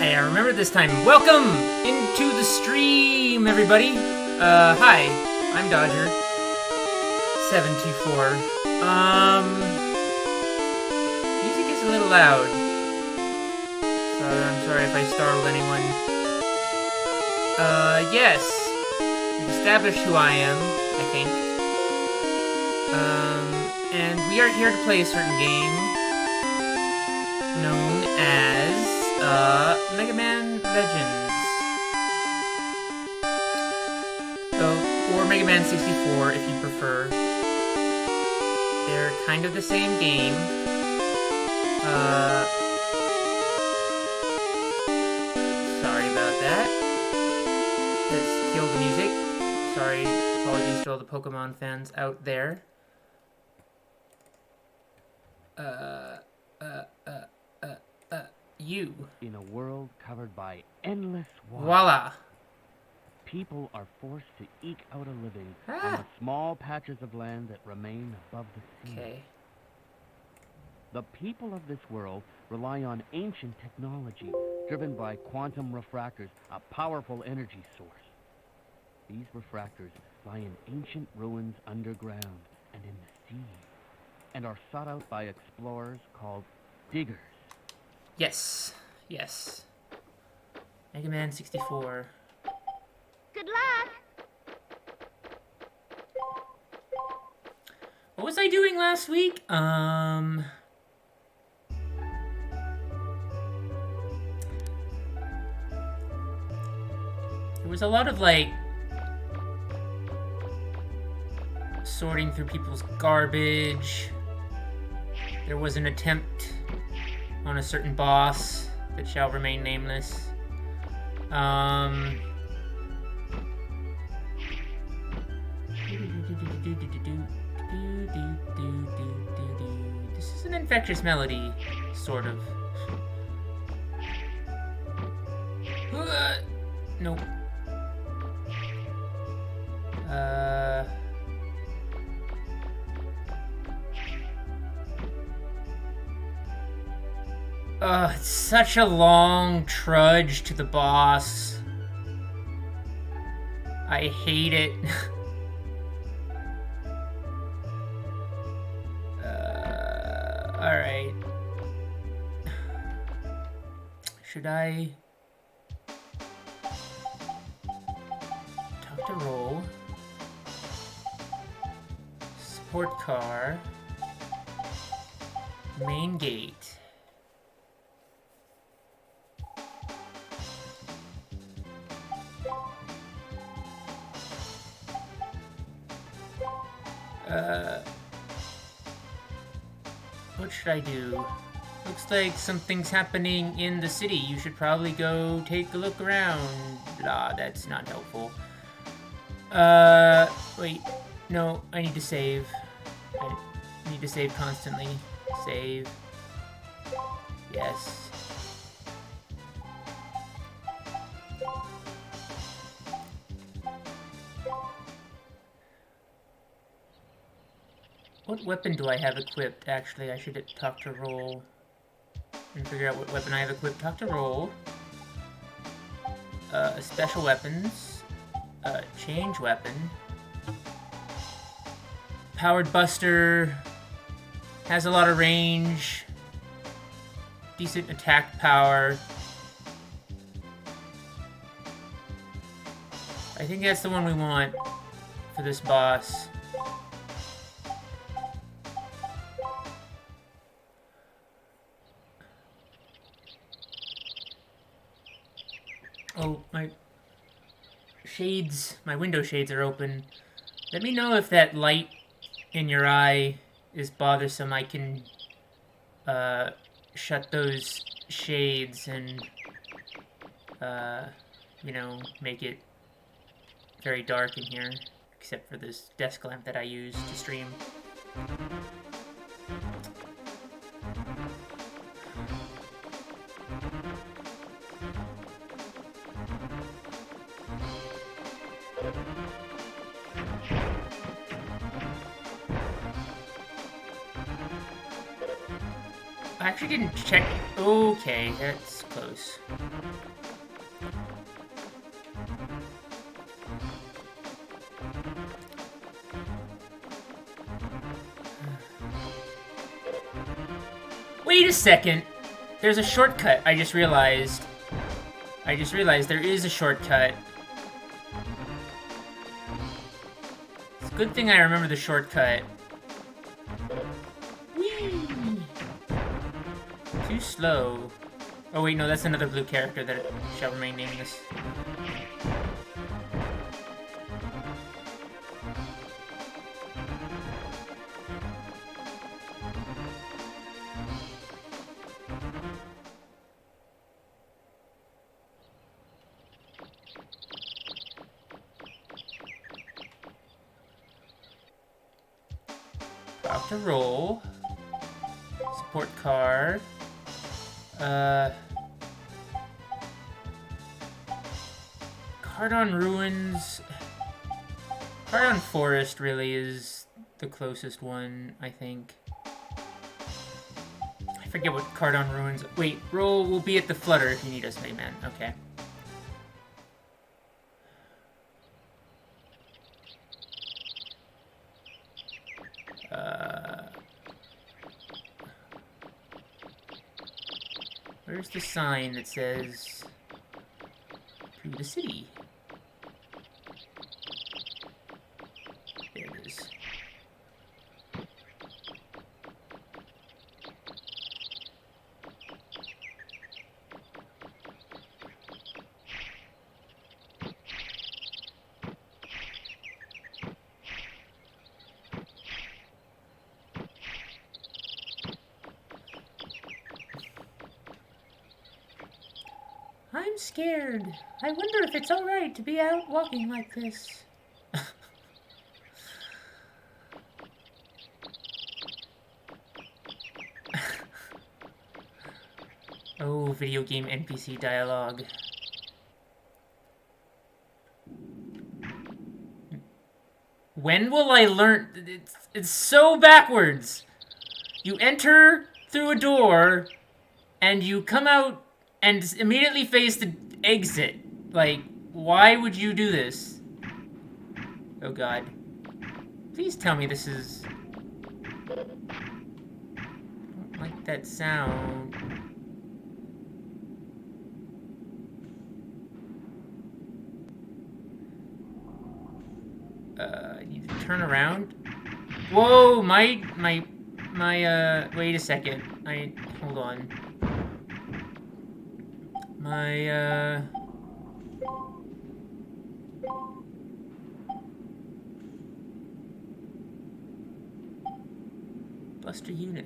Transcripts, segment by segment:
Hey, I remember this time. Welcome into the stream, everybody. Hi, I'm Dodger724. Music is a little loud. So I'm sorry if I startled anyone. Yes. We've established who I am, I think. And we are here to play a certain game known as Mega Man Legends. Or Mega Man 64 if you prefer. They're kind of the same game. Sorry about that. Let's kill the music. Sorry, apologies to all the Pokemon fans out there. You. In a world covered by endless water, Voila. people are forced to eke out a living on the small patches of land that remain above the sea. Okay. The people of this world rely on ancient technology driven by quantum refractors, a powerful energy source. These refractors lie in ancient ruins underground and in the sea, and are sought out by explorers called diggers. Yes. Yes. Mega Man 64. Good luck! What was I doing last week? There was a lot of, like, sorting through people's garbage. There was an attempt on a certain boss that shall remain nameless. This is an infectious melody, sort of. Nope. It's such a long trudge to the boss. I hate it. Alright. Should I talk to Roll? Support car. Main gate. What should I do? Looks like something's happening in the city. You should probably go take a look around. Blah, that's not helpful. Wait. No, I need to save. I need to save constantly. Save. Yes. What weapon do I have equipped? Actually, I should talk to Roll and figure out what weapon I have equipped. Talk to Roll. Special weapons. Change weapon. Powered Buster. Has a lot of range. Decent attack power. I think that's the one we want for this boss. Oh, my shades, my window shades are open. Let me know if that light in your eye is bothersome. I can, shut those shades and, you know, make it very dark in here. Except for this desk lamp that I use to stream. I actually didn't check. Okay, that's close. Wait a second. There's a shortcut. I just realized there is a shortcut. It's a good thing I remember the shortcut. Whee! Too slow. Oh wait, no, that's another blue character that shall remain nameless. About to roll. Support car. Cardon Ruins. Cardon Forest really is the closest one, I think. I forget what Cardon Ruins. Wait, roll will be at the Flutter if you need us, Mayman. Okay. Where's the sign that says to the city? There it is. I'm scared. I wonder if it's alright to be out walking like this. Oh, video game NPC dialogue. When will I learn? It's so backwards. You enter through a door, and you come out and immediately face the exit. Like, why would you do this? Oh god. Please tell me this is... I don't like that sound. I need to turn around. Whoa, wait a second. Hold on. Buster unit.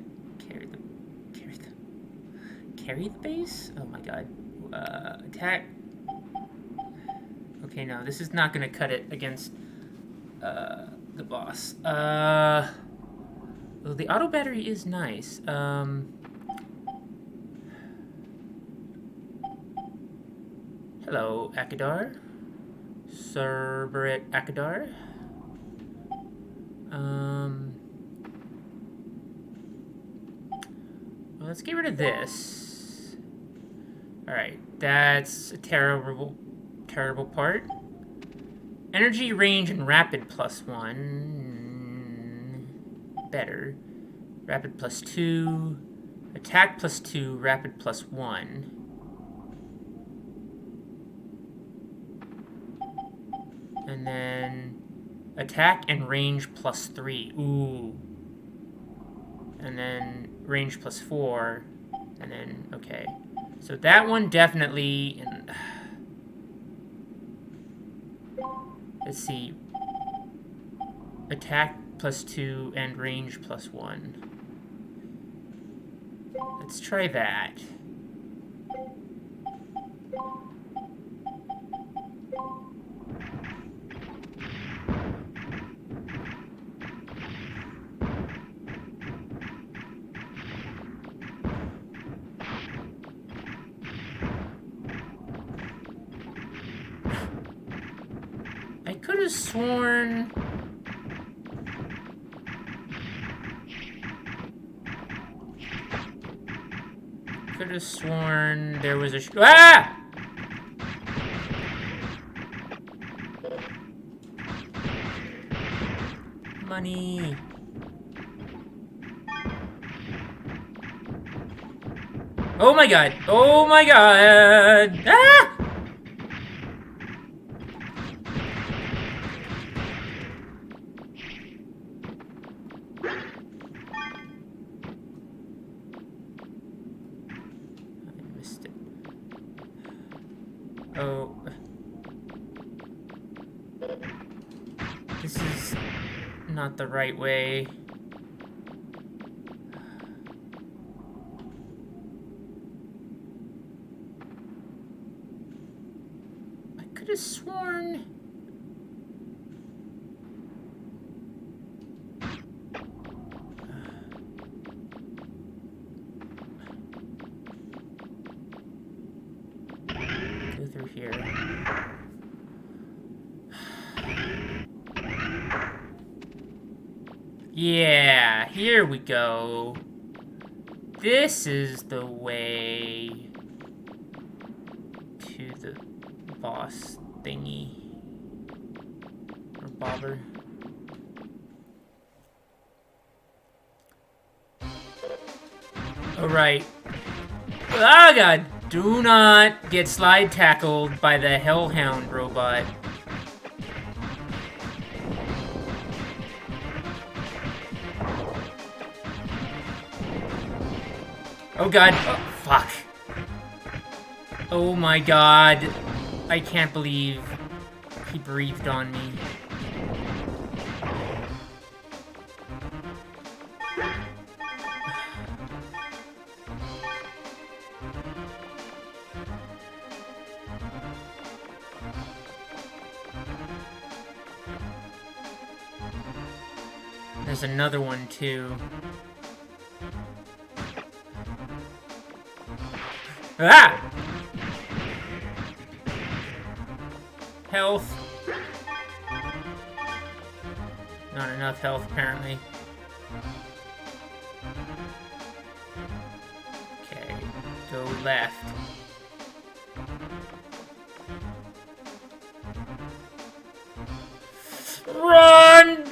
Carry the base? Oh my god. Attack. Okay, no, this is not gonna cut it against the boss. Well, the auto battery is nice. Hello, Akadar. Cerberate Akadar. Well, let's get rid of this. Alright, that's a terrible part. Energy, range, and rapid +1. Better. Rapid +2. Attack +2. Rapid +1. And then attack and range +3. Ooh. And then range +4. And then, okay. So that one definitely... Let's see. Attack +2 and range +1. Let's try that. I could have sworn... could have sworn there was a ah! Money. Oh my god. Oh my god. Ah! I missed it. Oh. This is not the right way. I could have sworn. Go through here. Yeah, here we go. This is the way to the boss thingy. Or bobber. Alright. Ah, God! Do not get slide tackled by the Hellhound robot. Oh god. Oh, fuck. Oh my god. I can't believe he breathed on me. There's another one too. Ah! Health. Not enough health, apparently. Okay, go left. Run!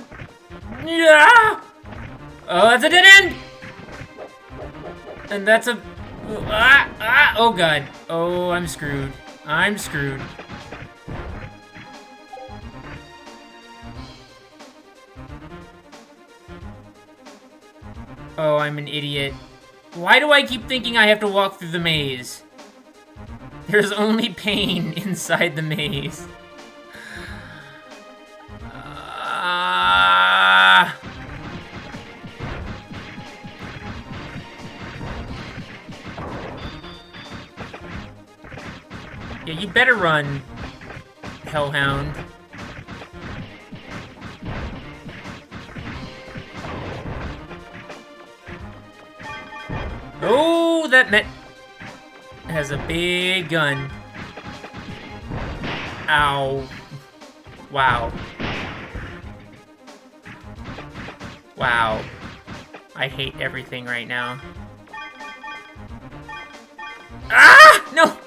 Yeah! Oh, that's a dead end! And that's a... oh god. Oh, I'm screwed. I'm screwed. Oh, I'm an idiot. Why do I keep thinking I have to walk through the maze? There's only pain inside the maze. Yeah, you better run, Hellhound. Oh, that met has a big gun. Ow. Wow. Wow. I hate everything right now. Ah! No!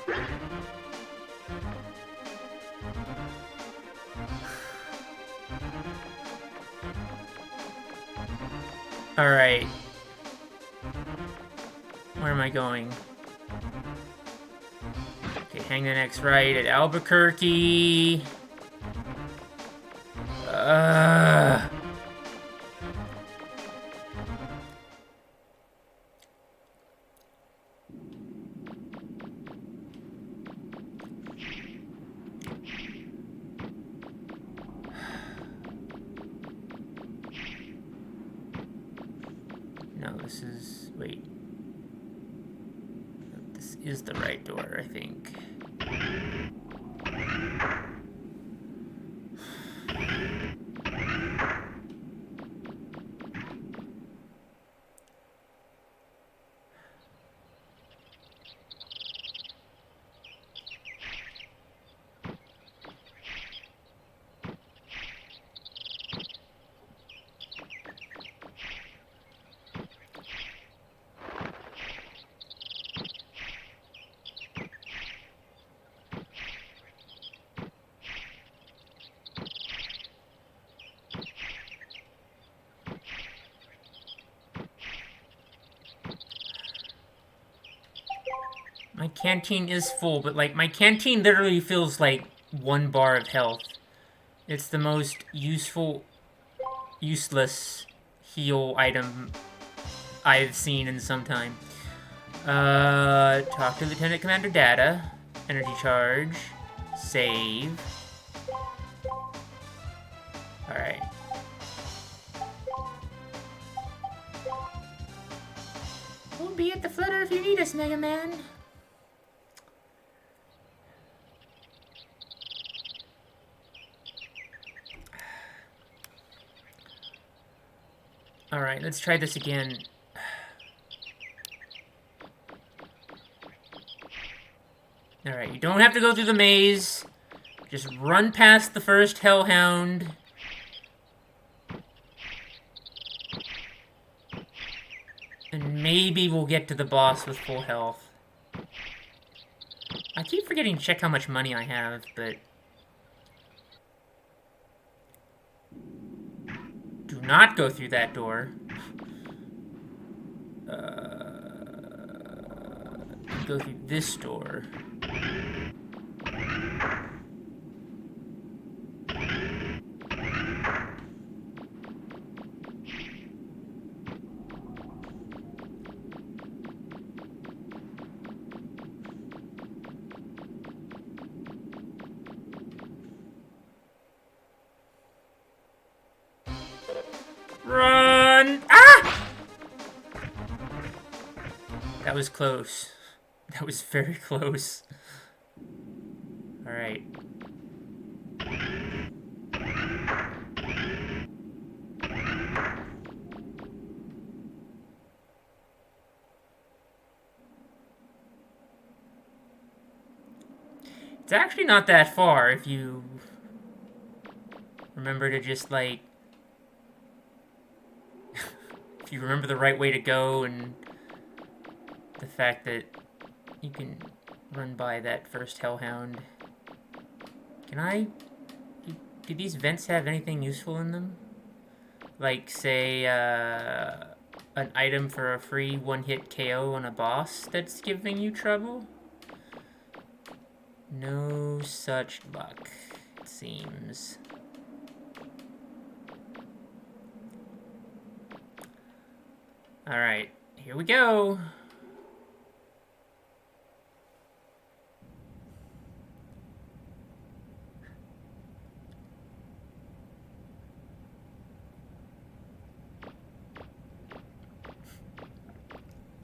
Alright. Where am I going? Okay, hang the next right at Albuquerque. No, this is... wait. This is the right door, I think. canteen is full, but, like, my canteen literally feels like 1 bar of health. It's the most useless heal item I've seen in some time. Talk to Lieutenant Commander Data. Energy charge. Save. Alright. We'll be at the Flutter if you need us, Mega Man. Alright, let's try this again. Alright, you don't have to go through the maze. Just run past the first Hellhound. And maybe we'll get to the boss with full health. I keep forgetting to check how much money I have, but... do not go through that door. Go through this door. Run! Ah! That was close. That was very close. Alright. It's actually not that far if you remember to just, like, if you remember the right way to go and the fact that you can run by that first Hellhound. Can I... do these vents have anything useful in them? Like, say, an item for a free one-hit KO on a boss that's giving you trouble? No such luck, it seems. Alright, here we go.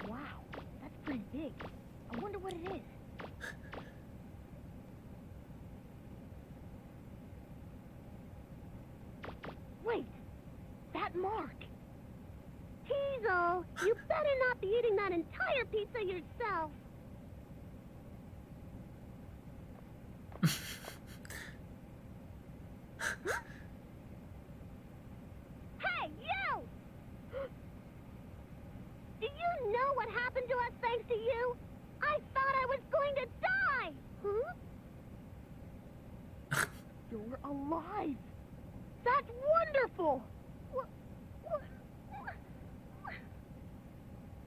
Wow, that's pretty big. I wonder what it is. Wait, that mark. Teasel, you better not be eating that entire pizza yourself. Hey, you! Do you know what happened to us thanks to you? I thought I was going to die! Huh? You're alive! That's wonderful!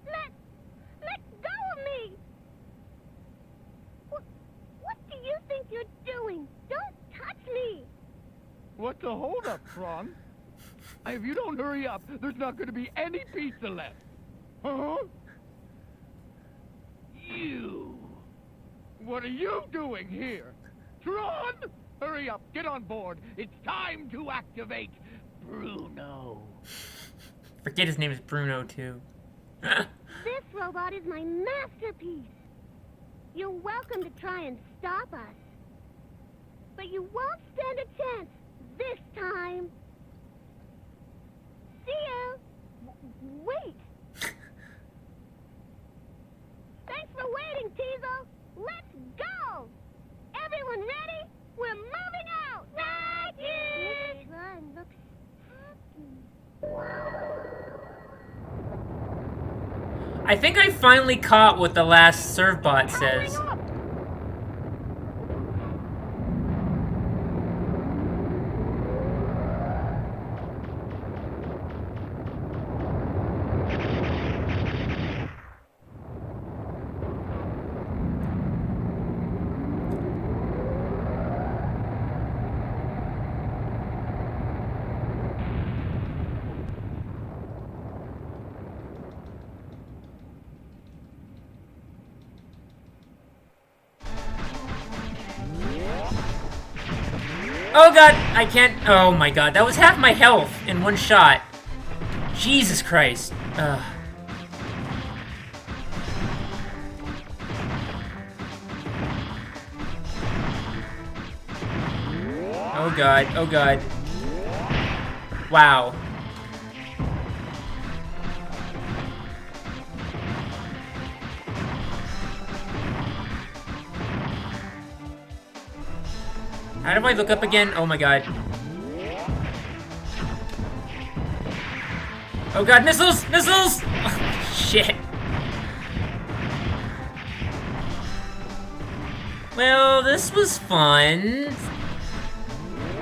Let go of me! What do you think you're doing? Don't touch me! What's the holdup, Tron? If you don't hurry up, there's not going to be any pizza left. Huh? You! What are you doing here? Tron! Hurry up, get on board. It's time to activate Bruno. Forget his name is Bruno, too. This robot is my masterpiece. You're welcome to try and stop us. But you won't stand a chance this time. See ya! Wait! Thanks for waiting, Teasel! Let's go! Everyone ready? We're moving out! Rocky! This run looks happy. I think I finally caught what the last Servbot says. Oh god, I can't. Oh my god, that was half my health in one shot. Jesus Christ. Oh god, oh god. Wow. How do I look up again? Oh my god. Oh god, missiles! Missiles! Oh, shit. Well, this was fun.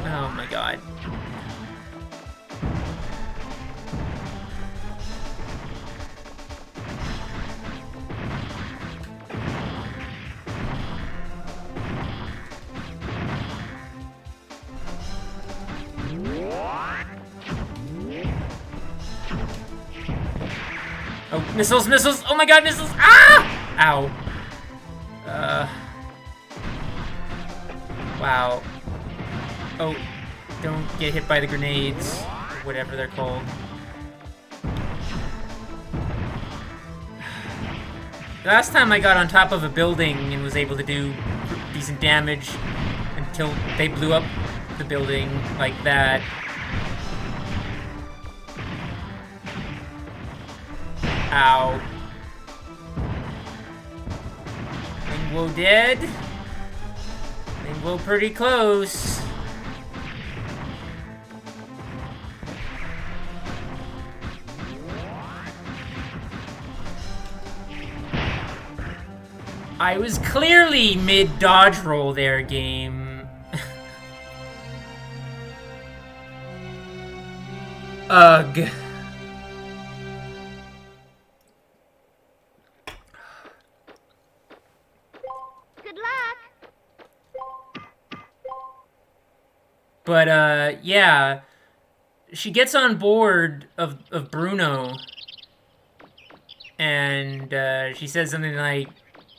Oh my god. Oh, missiles, missiles! Oh my god, missiles! Ah! Ow. Wow. Oh, don't get hit by the grenades, or whatever they're called. Last time I got on top of a building and was able to do decent damage until they blew up the building like that. Ow. Ningguo dead. Ningguo pretty close. I was clearly mid-dodge roll there, game. Ugh. Good luck. But, yeah. She gets on board of Bruno. And, she says something like,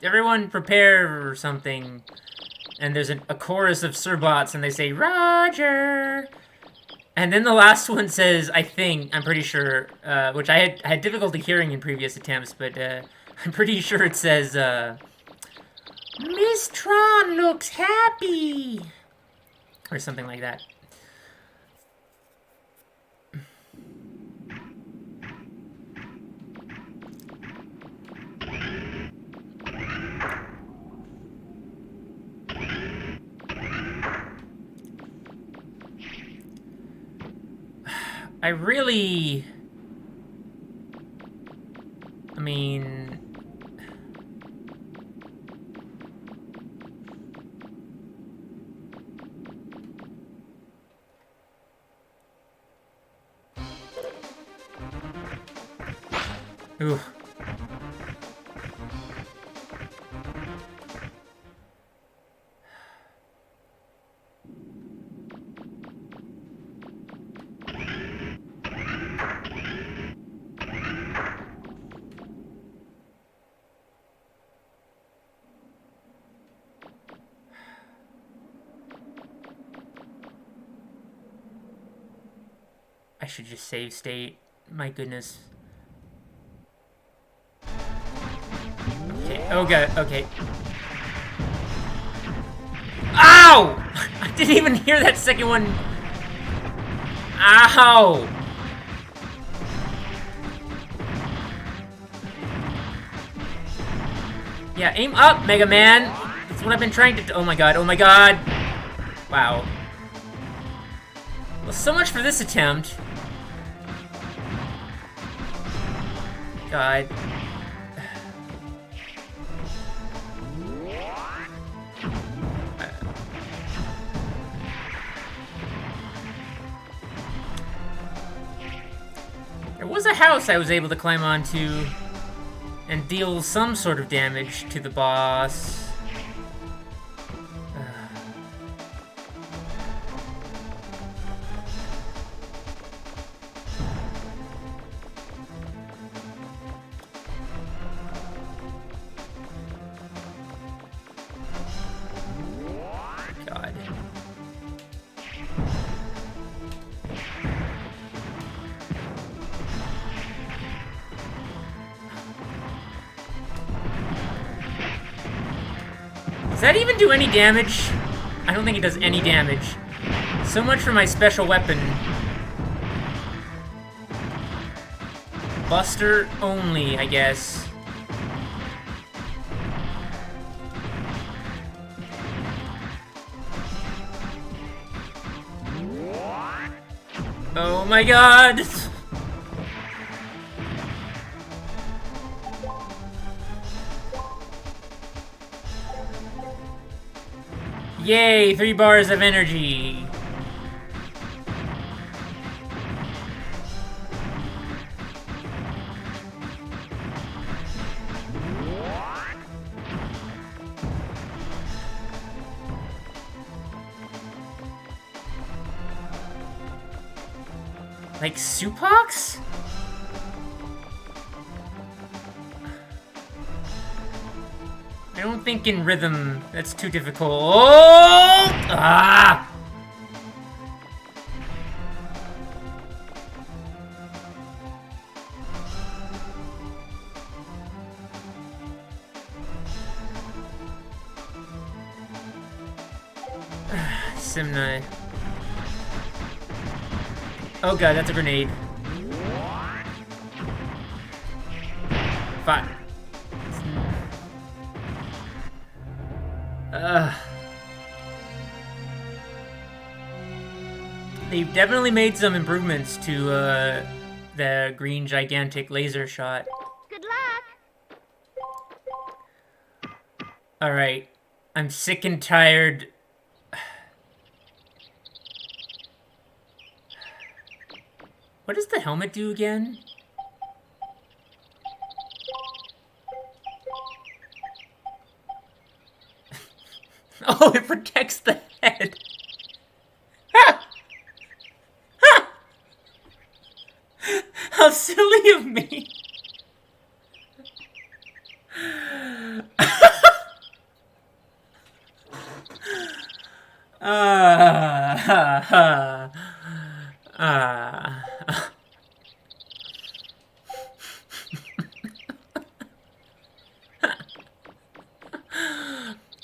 everyone prepare or something. And there's a chorus of Serbots, and they say, Roger! And then the last one says, I think, I'm pretty sure, which I had difficulty hearing in previous attempts, but I'm pretty sure it says, Miss Tron looks happy! Or something like that. I mean... Ooh. I should just save state. My goodness. Okay, okay, okay. Ow! I didn't even hear that second one. Ow! Yeah, aim up, Mega Man! That's what I've been trying to do. Oh my god, oh my god! Wow. Well, so much for this attempt. God. There was a house I was able to climb onto and deal some sort of damage to the boss. God. that even do any damage? I don't think it does any damage. So much for my special weapon. Buster only, I guess. Oh my god! Yay, 3 bars of energy. Like Supox? I don't think in rhythm. That's too difficult. Oh! Ah! Simna. Oh god, that's a grenade. Fuck. They've definitely made some improvements to the green gigantic laser shot. Good luck. Alright. I'm sick and tired. What does the helmet do again? Oh, it protects the head. Ha! Ha! How silly of me.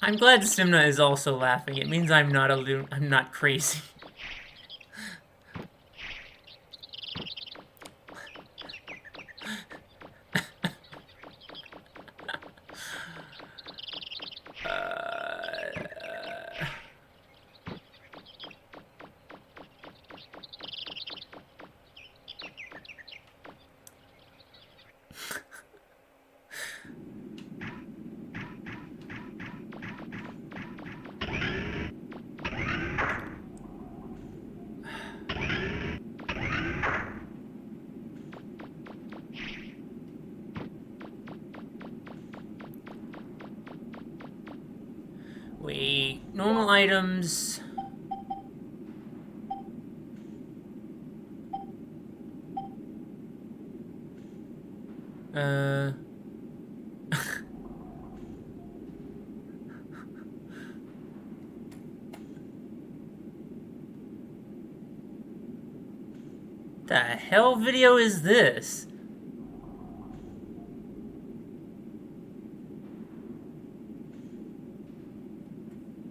I'm glad Simna is also laughing. It means I'm not I'm not crazy. Wait, normal items. The hell video is this?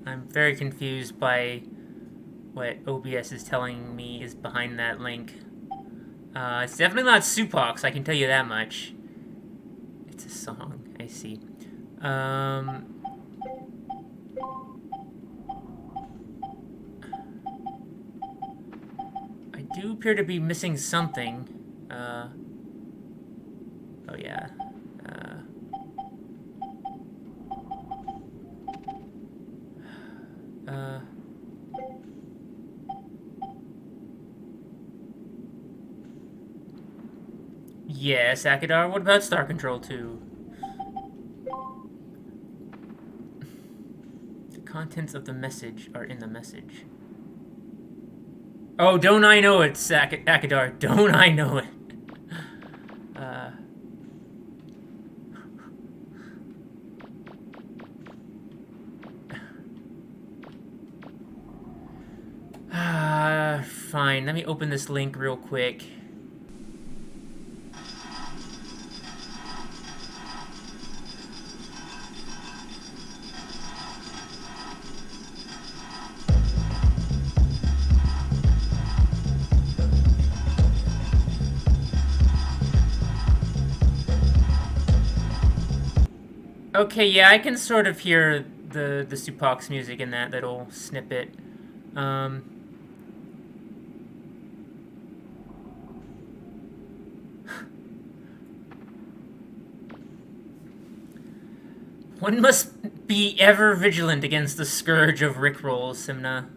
I'm very confused by what OBS is telling me is behind that link. It's definitely not Supox, I can tell you that much. It's a song, I see. I do appear to be missing something. Oh yeah. Yes, Akadar, what about Star Control 2? The contents of the message are in the message. Oh, don't I know it, Akadar, don't I know it. Fine, let me open this link real quick. Okay, yeah, I can sort of hear the Supox music in that little snippet. One must be ever vigilant against the scourge of Rickrolls, Simna.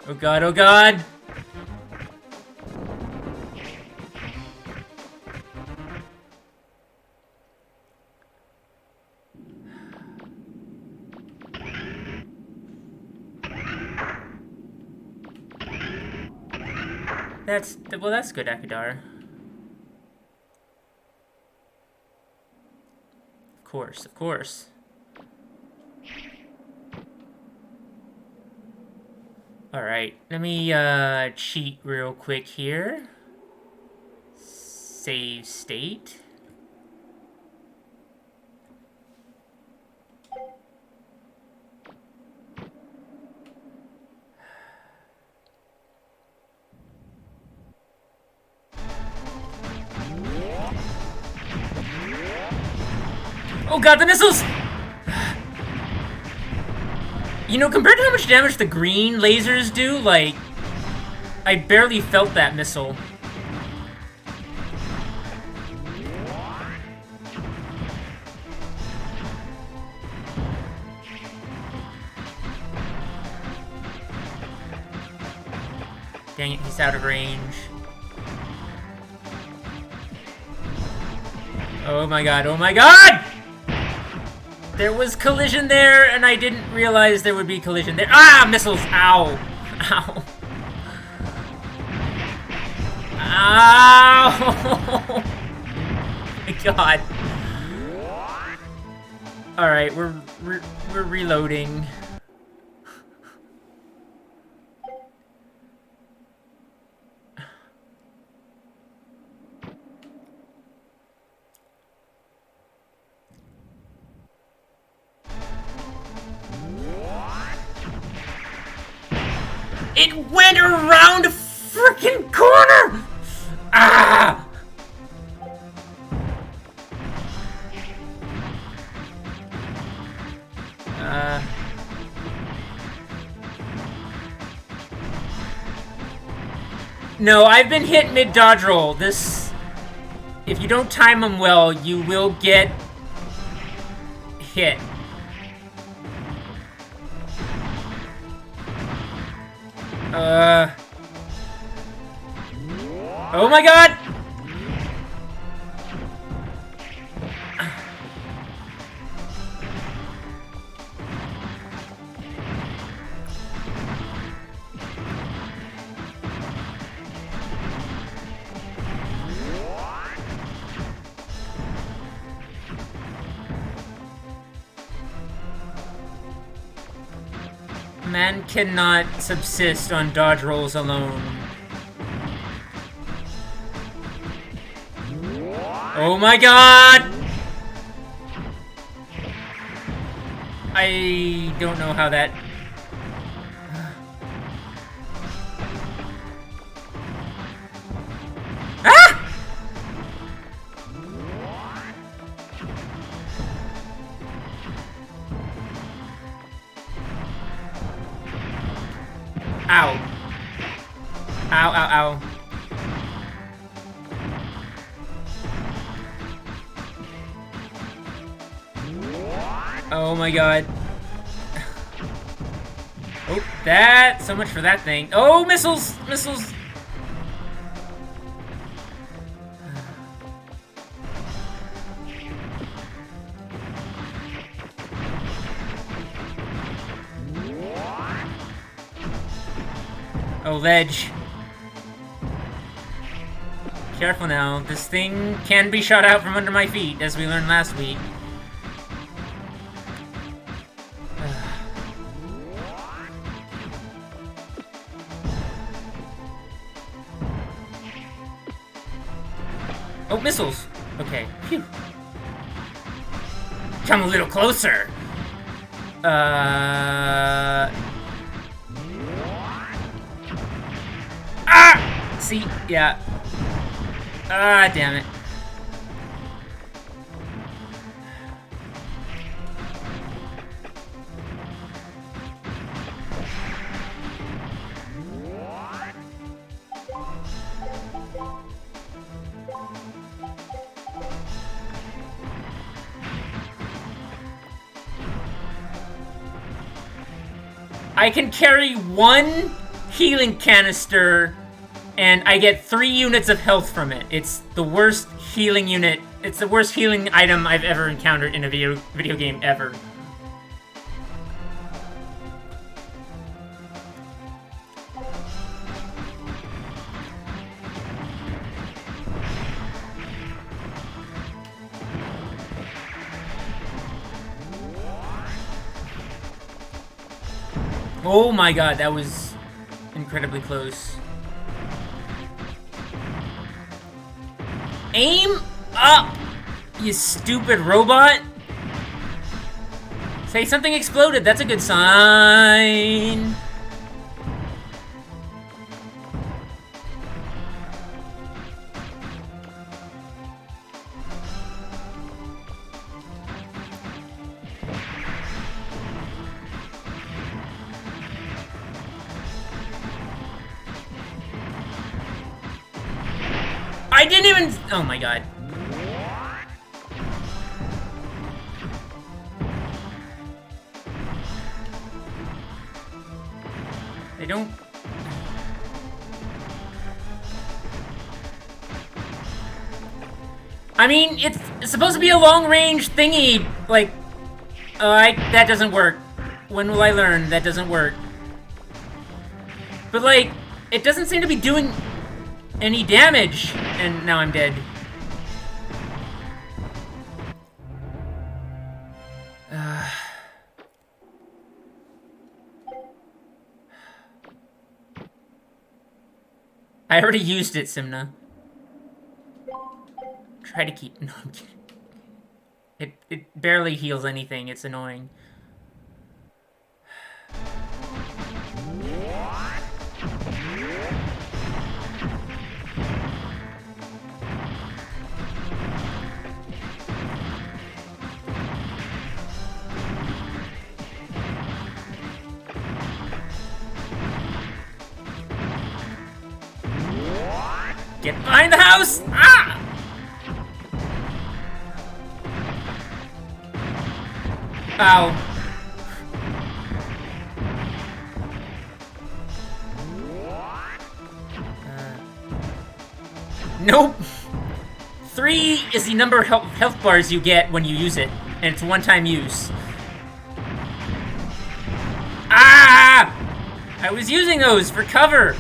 Oh god, oh god! That's good, Akadar. Of course, of course. Alright, let me, cheat real quick here. Save state. Oh god, the missiles! You know, compared to how much damage the green lasers do, like, I barely felt that missile. Dang it, he's out of range. Oh my god, oh my god! There was collision there, and I didn't realize there would be collision there. Ah, missiles! Ow! Ow! Ow! My god. Alright, we're reloading. It went around a freaking corner! Ah! No, I've been hit mid-dodge roll. This... If you don't time them well, you will get... hit. Oh my god! Man cannot subsist on dodge rolls alone. Oh my god! I don't know how that... Ah! Ow. Ow, ow, ow. Oh my god. Oh, that. So much for that thing. Oh, missiles! Missiles! Oh, ledge. Careful now. This thing can be shot out from under my feet, as we learned last week. Oh, missiles! Okay. Phew. Come a little closer! Ah! See? Yeah. Ah, damn it. I can carry 1 healing canister, and I get 3 units of health from it. It's the worst healing unit. It's the worst healing item I've ever encountered in a video game ever. Oh my god, that was incredibly close. Aim up, you stupid robot! Say something exploded, that's a good sign. I didn't even... Oh my god. They don't... I mean, it's supposed to be a long-range thingy, like... that doesn't work. When will I learn? That doesn't work. But, like, it doesn't seem to be doing any damage, and now I'm dead. I already used it, Simna. Try to keep... No, I'm kidding. It barely heals anything. It's annoying. Get behind the house! Ah! Ow. Nope. 3 is the number of health bars you get when you use it, and it's one-time use. Ah! I was using those for cover.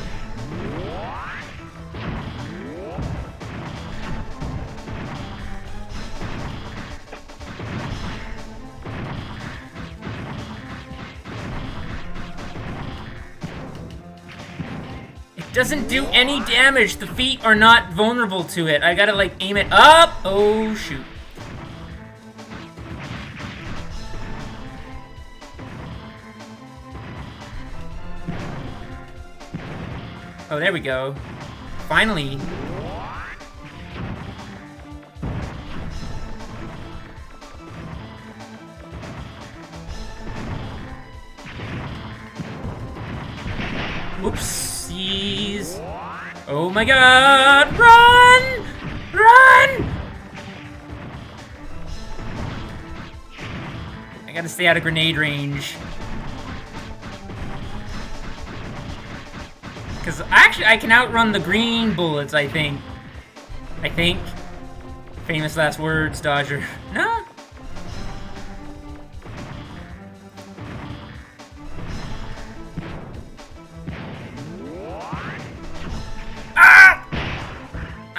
Doesn't do any damage. The feet are not vulnerable to it. I gotta, like, aim it up. Oh, shoot. Oh, there we go. Finally. Oopsies. Oh my god! Run! Run! I gotta stay out of grenade range. Because actually, I can outrun the green bullets, I think. Famous last words, Dodger. No?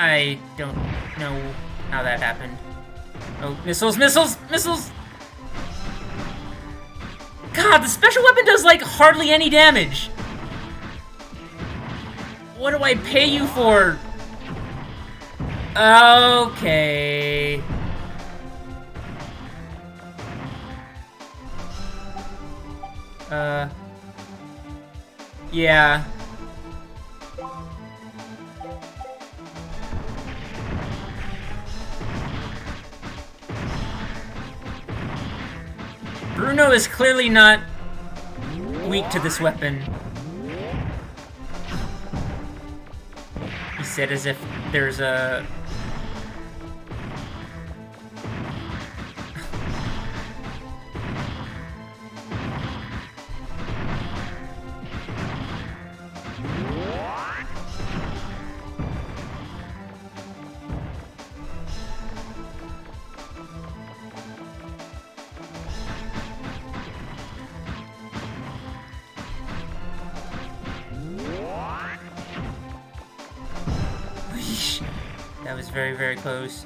I don't know how that happened. Oh, missiles, missiles, missiles! God, the special weapon does, like, hardly any damage. What do I pay you for? Okay. Yeah. Bruno is clearly not weak to this weapon. He said as if there's a... That was very, very close.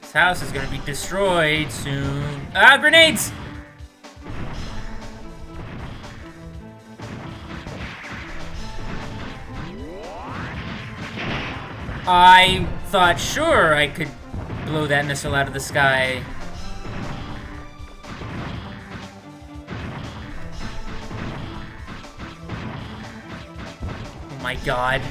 This house is gonna be destroyed soon. Ah, grenades! I thought sure I could blow that missile out of the sky. Oh my god.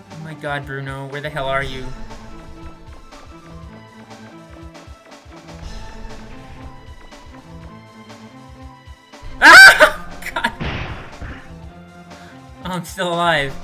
Oh my god, Bruno, where the hell are you? Ah! God. Oh, I'm still alive.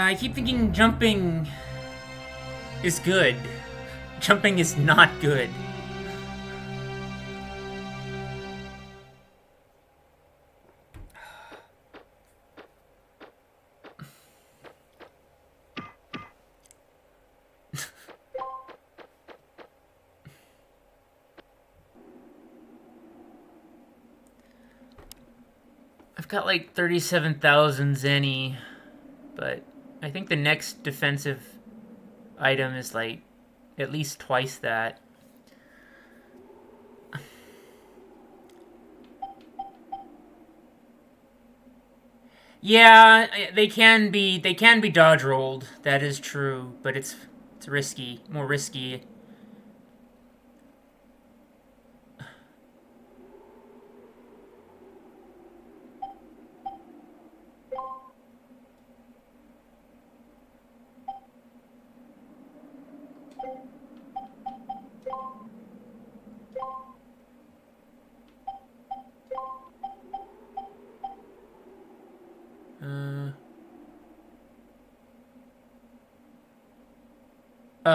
I keep thinking jumping is good. Jumping is not good. I've got like 37,000 zenny, but I think the next defensive item is like at least twice that. Yeah, they can be dodge rolled. That is true, but it's risky, more risky.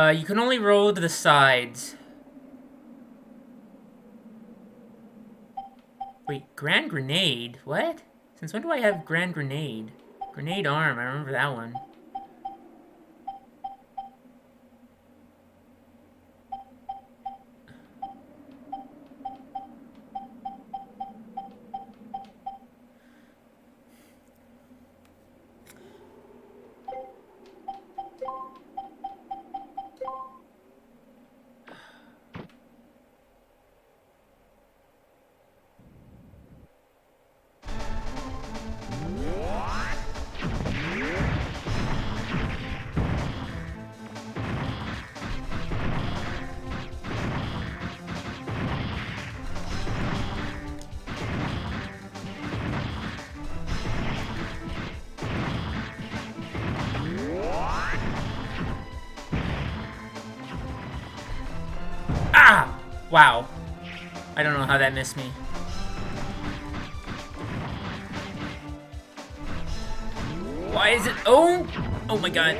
You can only roll to the sides. Wait, Grand Grenade? What? Since when do I have Grand Grenade? Grenade Arm, I remember that one. Wow. I don't know how that missed me. Why is it? Oh! Oh my god.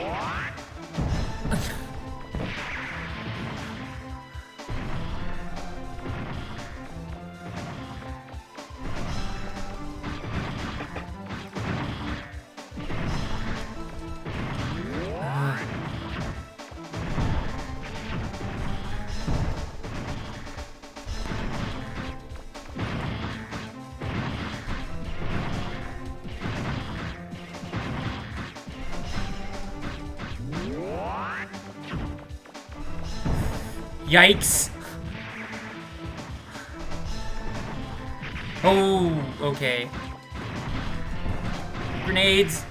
Yikes. Oh, okay. Grenades.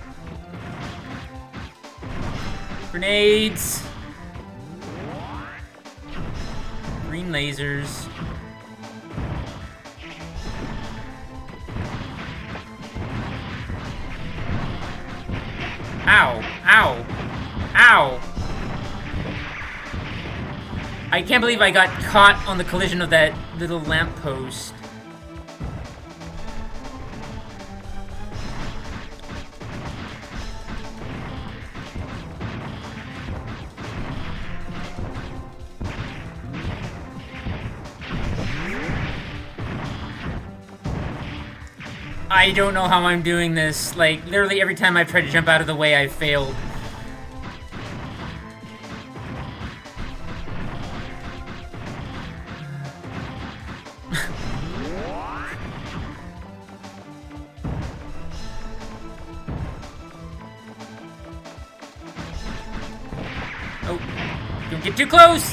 Grenades. Green lasers. Ow. Ow. Ow. I can't believe I got caught on the collision of that little lamppost. I don't know how I'm doing this. Like, literally every time I've tried to jump out of the way, I've failed. Oh, don't get too close!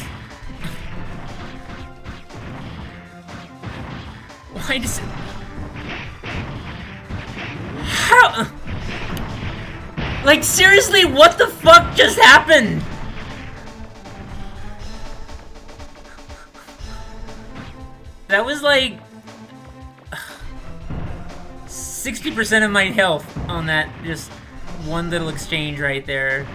Why does it... How? Like, seriously, what the fuck just happened? That was like... 60% of my health on that just one little exchange right there.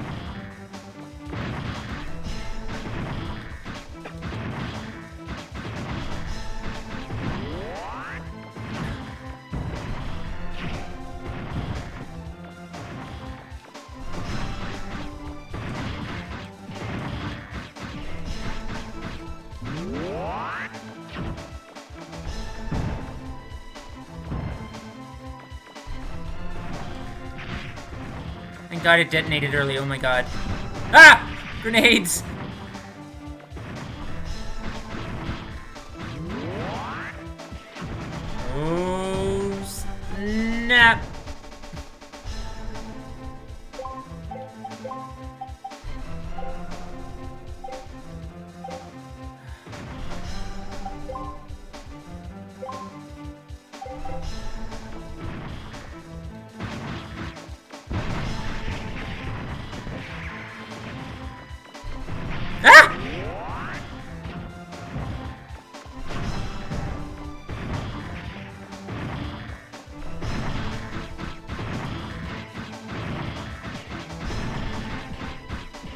Thank God it detonated early, oh my god. Ah! Grenades! Oh, snap! Ah!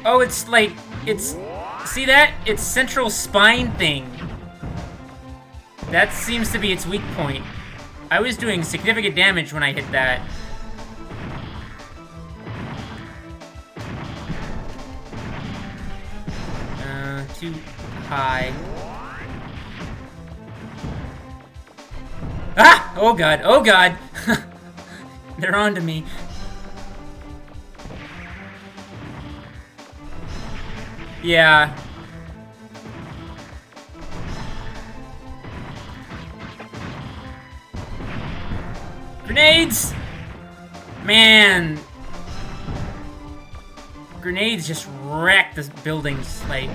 Oh, it's like, it's, see that? It's central spine thing. That seems to be its weak point. I was doing significant damage when I hit that. Too high. Ah! Oh god, oh god! They're onto me. Yeah. Grenades! Man. Grenades just wreck the buildings, like...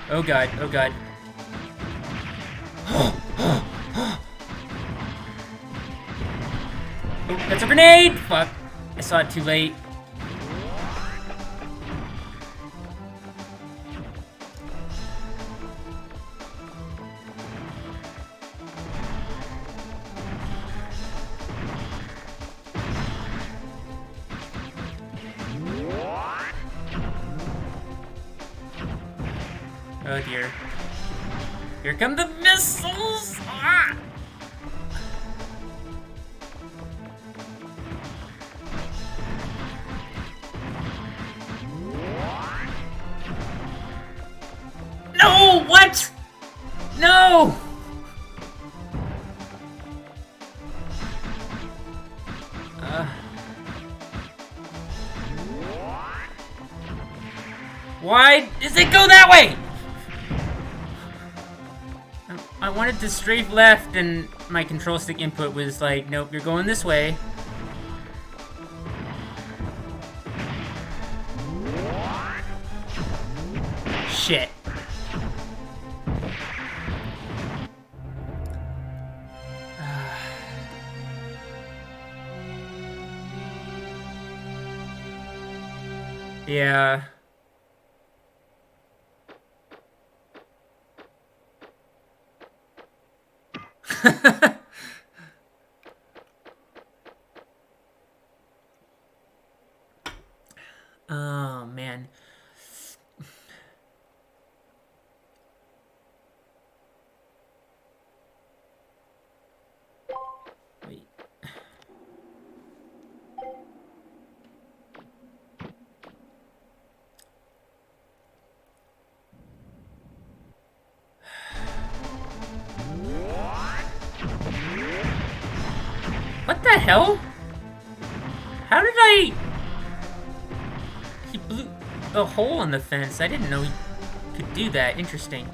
Oh god, oh god. Oh, that's a grenade! Fuck. I saw it too late. Oh dear. Here come the missiles! Ah! No! What? No! Why does it go that way? I wanted to strafe left and my control stick input was like, nope, you're going this way. Shit. Yeah. Oh, man. Wait. What the hell? How did I... He blew a hole in the fence. I didn't know he could do that. Interesting.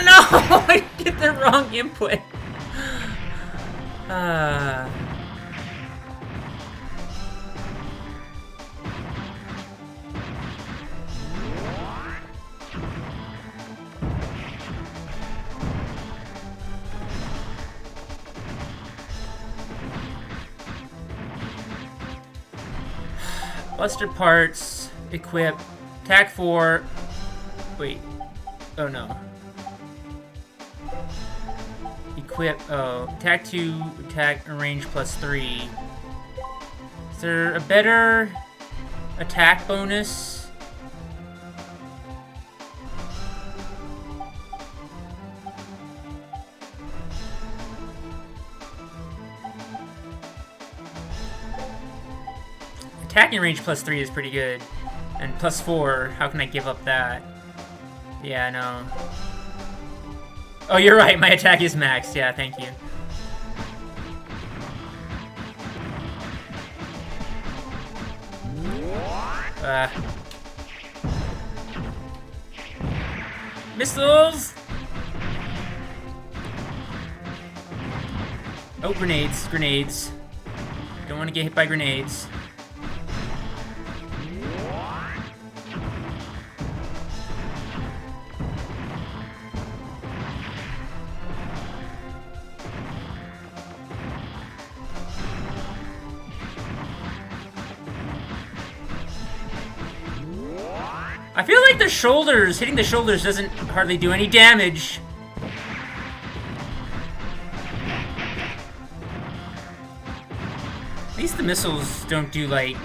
No! I get the wrong input. Buster parts, equip, attack 4. Wait. Oh no. Equip, oh, attack 2, attack range +3. Is there a better attack bonus? Attacking range +3 is pretty good. And +4, how can I give up that? Yeah, no. Oh, you're right, my attack is maxed. Yeah, thank you. Missiles! Oh, grenades, grenades. Don't want to get hit by grenades. I feel like the shoulders, hitting the shoulders doesn't hardly do any damage. At least the missiles don't do, like,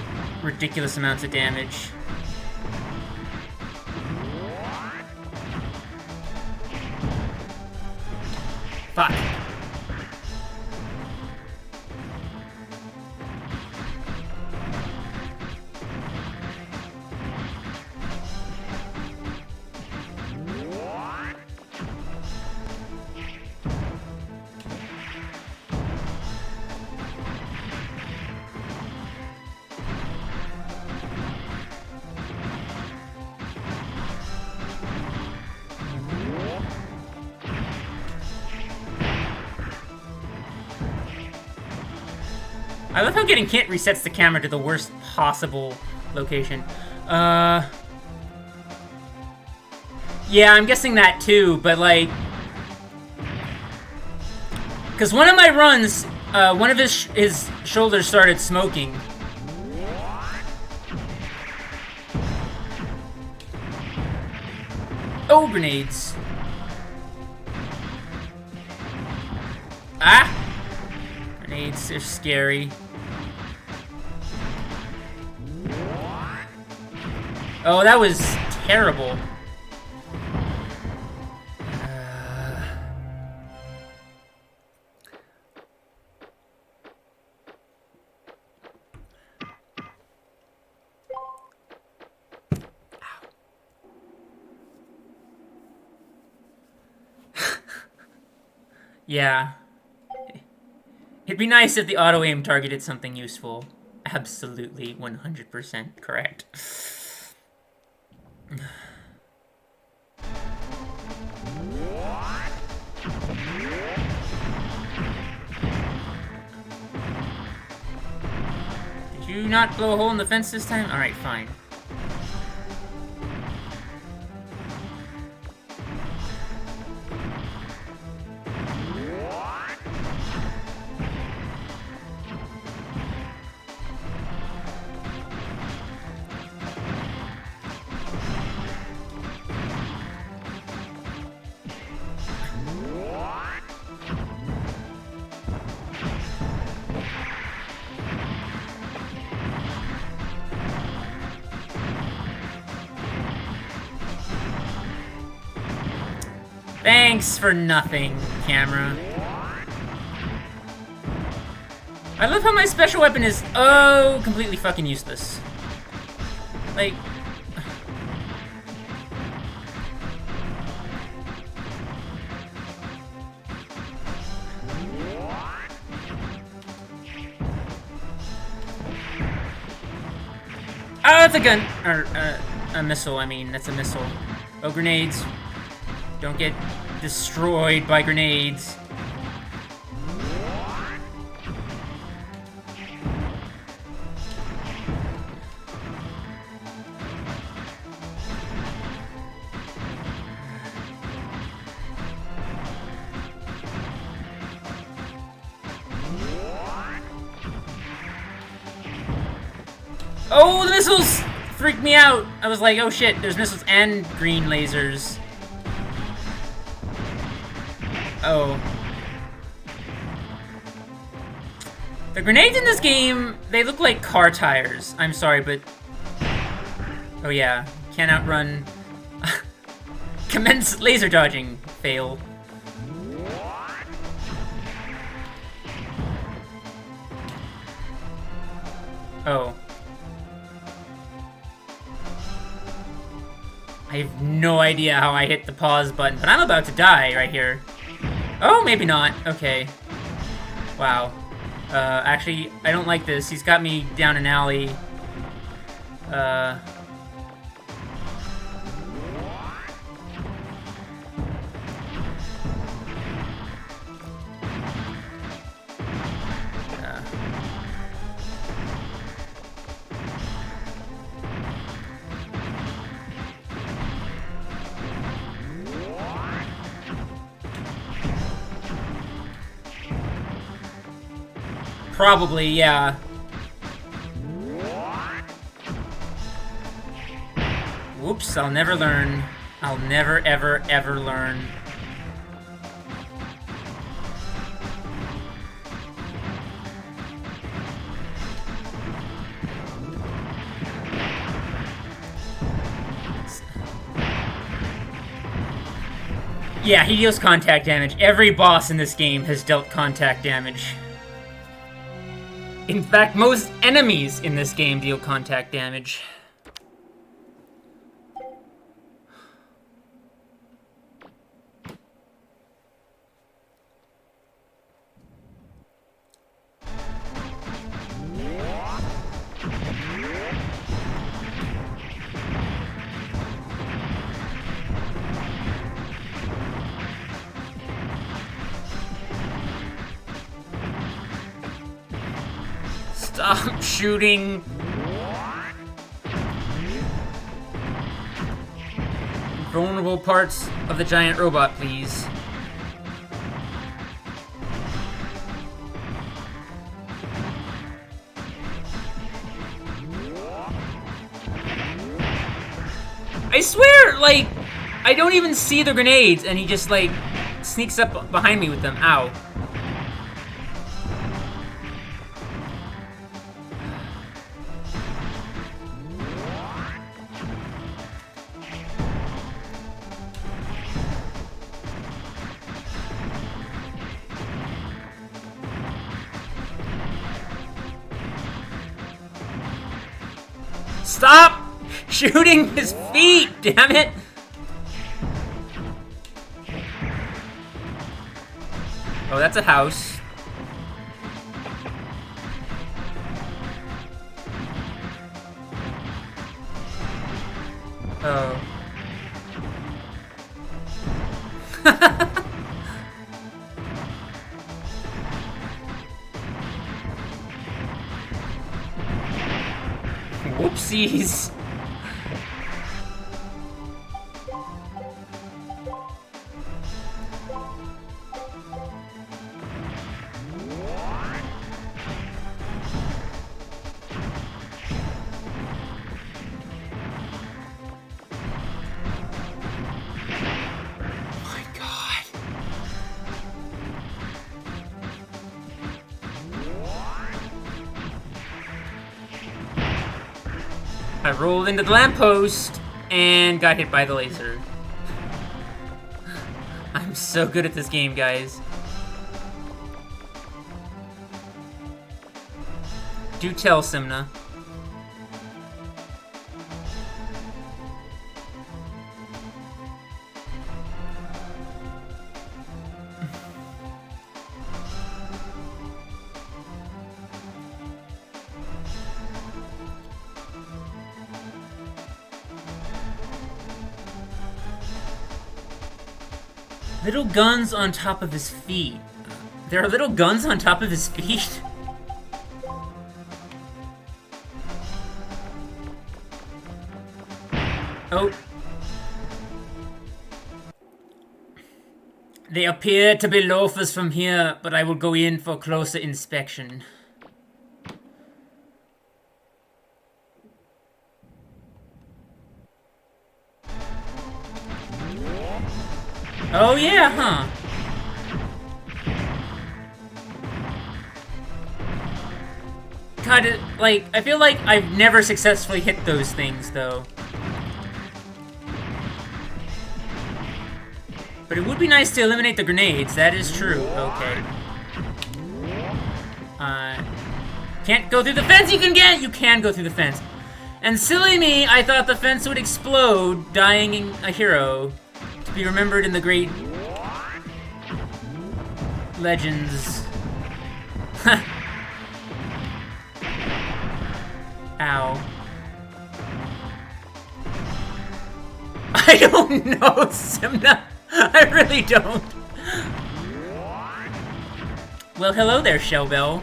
ridiculous amounts of damage. Fuck. I love how getting hit resets the camera to the worst possible location. Yeah, I'm guessing that too, but like... Because one of my runs, one of his shoulders started smoking. Oh, grenades. Ah! Grenades are scary. Oh, that was terrible. Yeah. It'd be nice if the auto-aim targeted something useful. Absolutely 100% correct. Did you not blow a hole in the fence this time? Alright, fine. Thanks for nothing, camera. I love how my special weapon is, oh, completely fucking useless. Like... Oh, that's a gun! Or, a missile, I mean. That's a missile. Oh, grenades. Don't get destroyed by grenades. Oh, the missiles freaked me out. I was like, oh shit, there's missiles and green lasers. Oh. The grenades in this game, they look like car tires. I'm sorry, but... Oh yeah, can't outrun... Commence laser dodging. Fail. Oh. I have no idea how I hit the pause button, but I'm about to die right here. Oh, maybe not. Okay. Wow. Actually, I don't like this. He's got me down an alley. Probably, yeah. Whoops, I'll never learn. I'll never, ever, ever learn. Yeah, he deals contact damage. Every boss in this game has dealt contact damage. In fact, most enemies in this game deal contact damage. Stop shooting. Vulnerable parts of the giant robot, please. I swear, like, I don't even see the grenades, and he just, like, sneaks up behind me with them. Ow. Stop shooting his feet, damn it! Oh, that's a house. Oh. Whoopsies. My God. I rolled into the lamppost and got hit by the laser. I'm so good at this game, guys. Do tell, Simna. Little guns on top of his feet. There are little guns on top of his feet? Oh. They appear to be loafers from here, but I will go in for closer inspection. Oh yeah, huh? God, like, I feel like I've never successfully hit those things, though. But it would be nice to eliminate the grenades, that is true. Okay. Can't go through the fence, you can go through the fence. And silly me, I thought the fence would explode, dying a hero. To be remembered in the great legends. Ow. I don't know, Simna. I really don't. Well, hello there, Shellbell.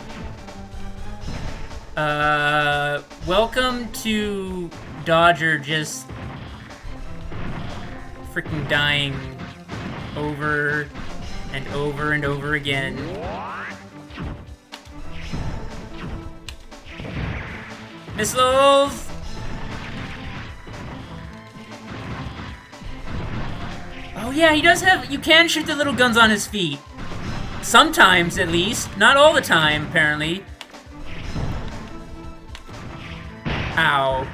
Welcome to Dodger just freaking dying over and over and over again. Missiles! Oh yeah, he does have... You can shoot the little guns on his feet. Sometimes, at least. Not all the time, apparently. Ow.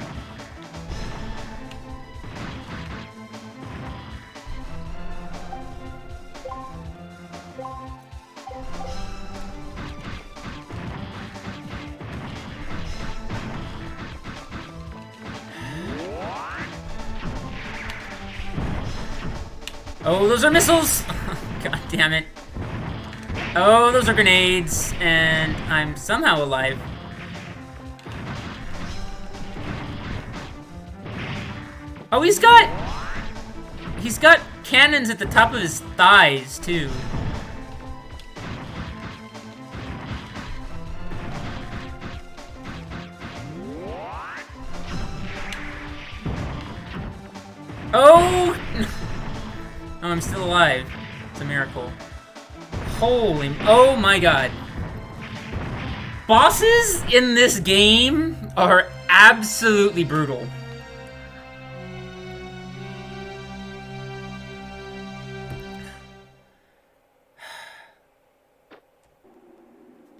Oh, those are missiles! God damn it. Oh, those are grenades, and I'm somehow alive. Oh, he's got cannons at the top of his thighs, too. Oh! Oh, I'm still alive. It's a miracle. Holy... Oh my god. Bosses in this game are absolutely brutal.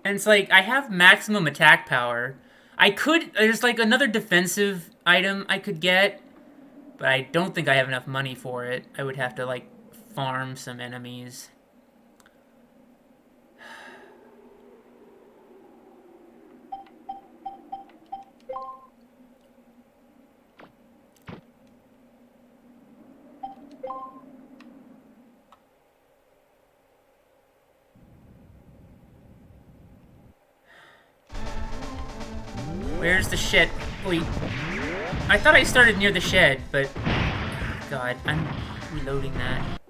And it's like, I have maximum attack power. There's like another defensive item I could get, but I don't think I have enough money for it. I would have to, like, farm some enemies. Where's the shed? Wait. I thought I started near the shed, but... God, I'm reloading that.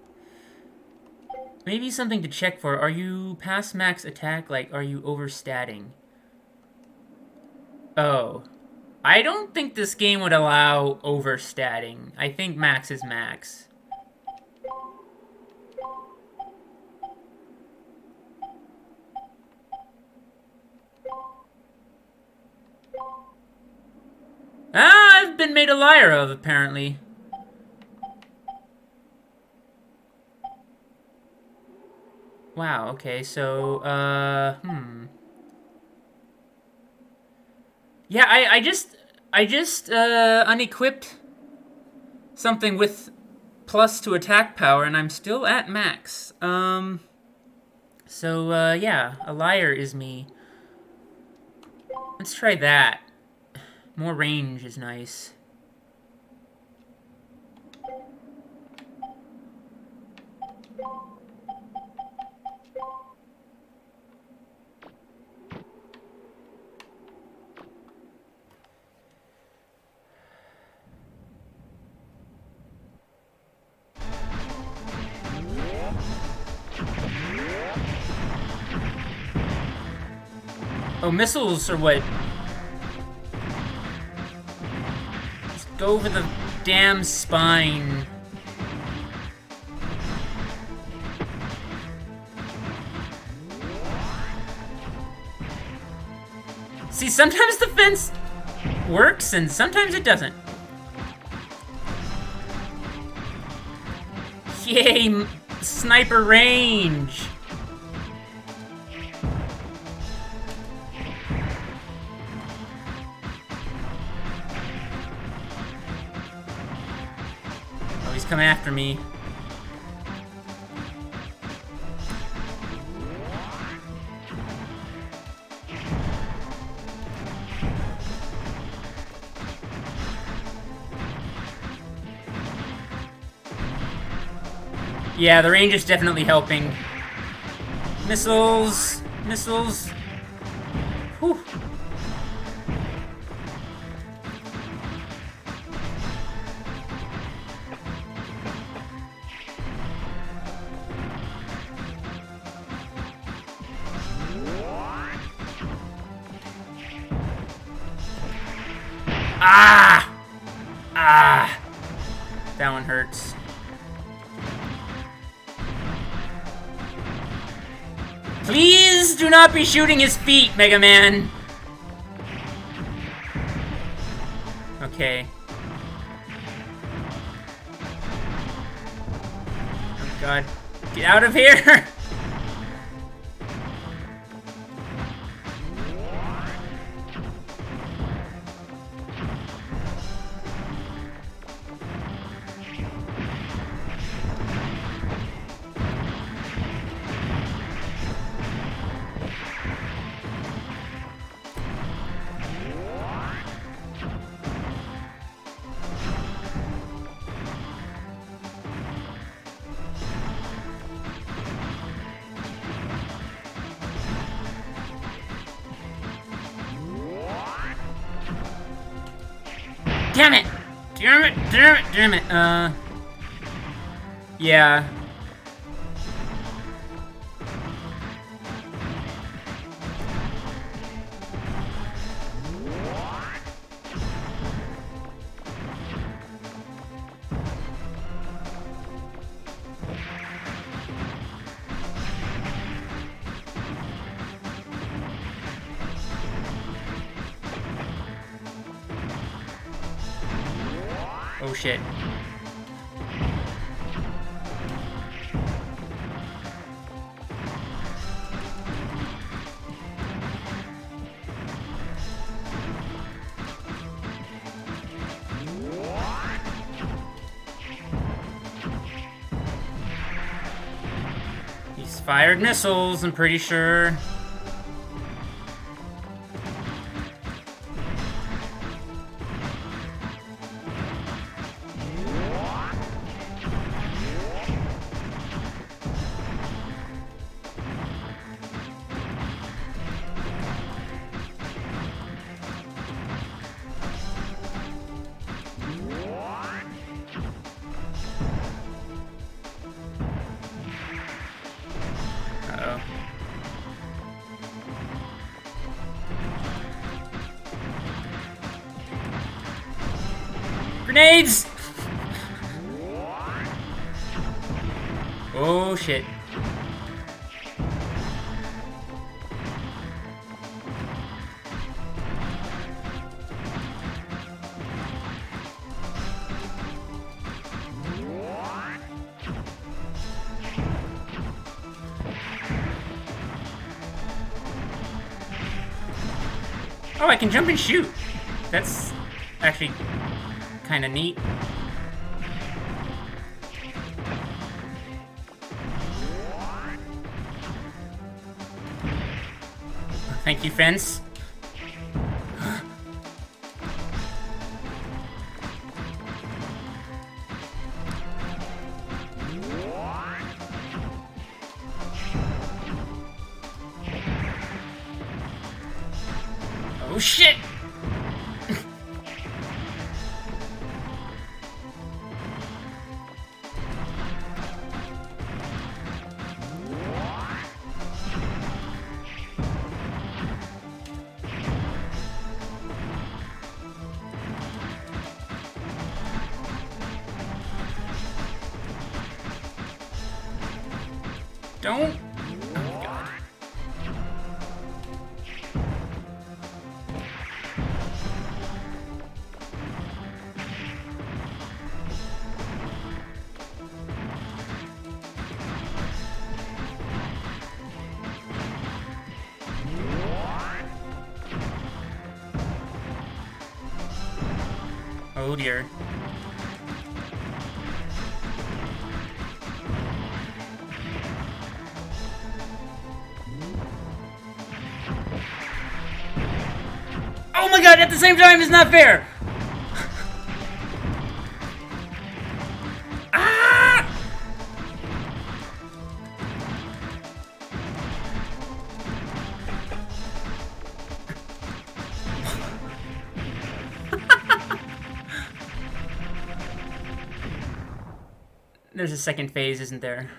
Maybe something to check for. Are you past max attack? Like, are you overstatting? Oh. I don't think this game would allow overstatting. I think max is max. Ah, I've been made a liar of, apparently. Wow, okay, so, Yeah, I just unequipped something with plus to attack power, and I'm still at max. Yeah, a liar is me. Let's try that. More range is nice. Oh, missiles are what? Just go over the damn spine. See, sometimes the fence works and sometimes it doesn't. Yay, sniper range. He's coming after me. Yeah, the range is definitely helping. Missiles! Missiles! Whew. Ah! Ah! That one hurts. Please do not be shooting his feet, Mega Man! Okay. Oh god. Get out of here! Damn it! Damn it! Damn it! Damn it! Yeah. Oh shit. fired missiles, I'm pretty sure. Uh-oh. Grenades! Oh shit. Oh, I can jump and shoot. That's actually kind of neat. Thank you, fence. Oh shit! Don't. Oh god. Oh dear. Oh my god, at the same time, it's not fair! Ah! There's a second phase, isn't there?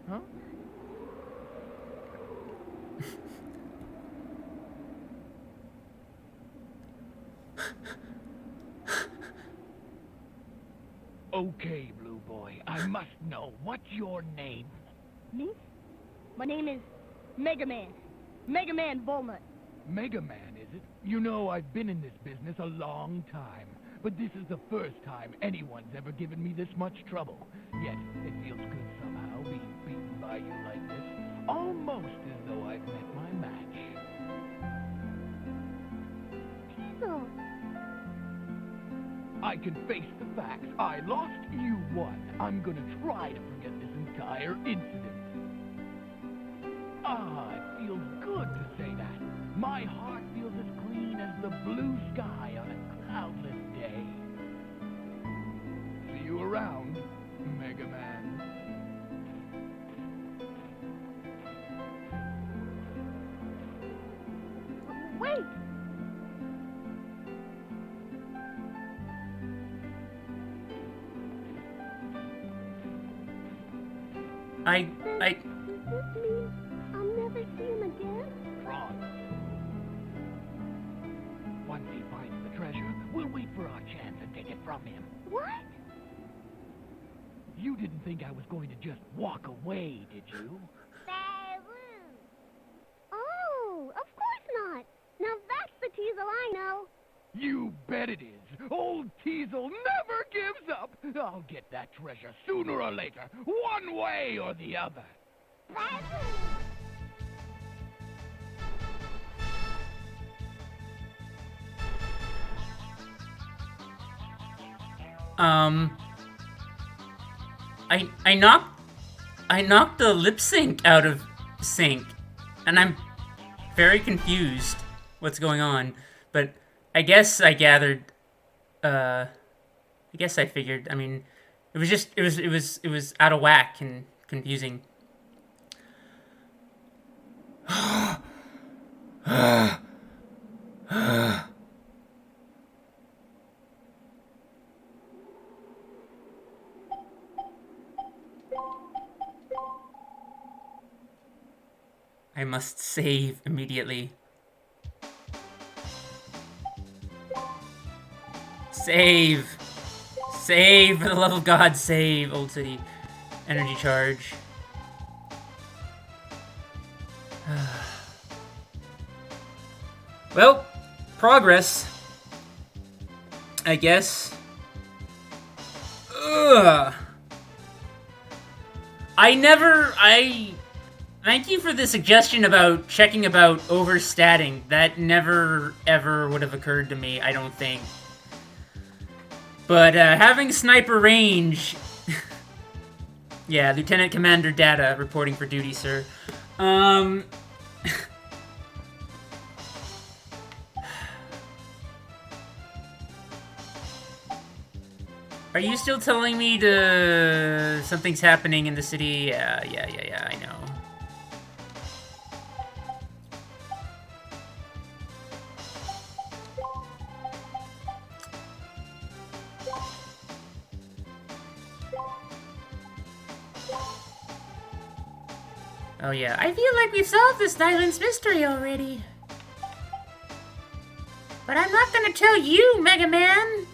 Huh? Okay, Blue Boy, I must know, what's your name? Me? My name is Mega Man. Mega Man Volnut. Mega Man, is it? You know, I've been in this business a long time, but this is the first time anyone's ever given me this much trouble. Yet, it feels good somehow being beaten by you like this. Almost as though I've met my match. So, I can face the facts. I lost, you won. I'm gonna try to forget this entire incident. Ah, it feels good to say that. My heart feels as clean as the blue sky on a cloudless day. See you around, Mega Man. wait! I. Does this mean I'll never see him again? Tron. Once he finds the treasure, we'll wait for our chance and take it from him. What? You didn't think I was going to just walk away, did you? Oh, of course not. Now that's the Teasel I know. You bet it is. Old Teasel never gives up. I'll get that treasure sooner or later, one way or the other. I knocked the lip sync out of sync, and I'm very confused what's going on. But I guess I gathered. I guess I figured. I mean, it was out of whack and confusing. I must save immediately. Save! Save! For the love of God, save! Old City. Energy charge. Well, progress. I guess. Ugh. Thank you for the suggestion about checking about overstatting. That never, ever would have occurred to me, I don't think. But, having sniper range... Yeah, Lieutenant Commander Data reporting for duty, sir. Are you still telling me something's happening in the city? Yeah, I know. Oh yeah, I feel like we've solved this island's mystery already. But I'm not gonna tell you, Mega Man!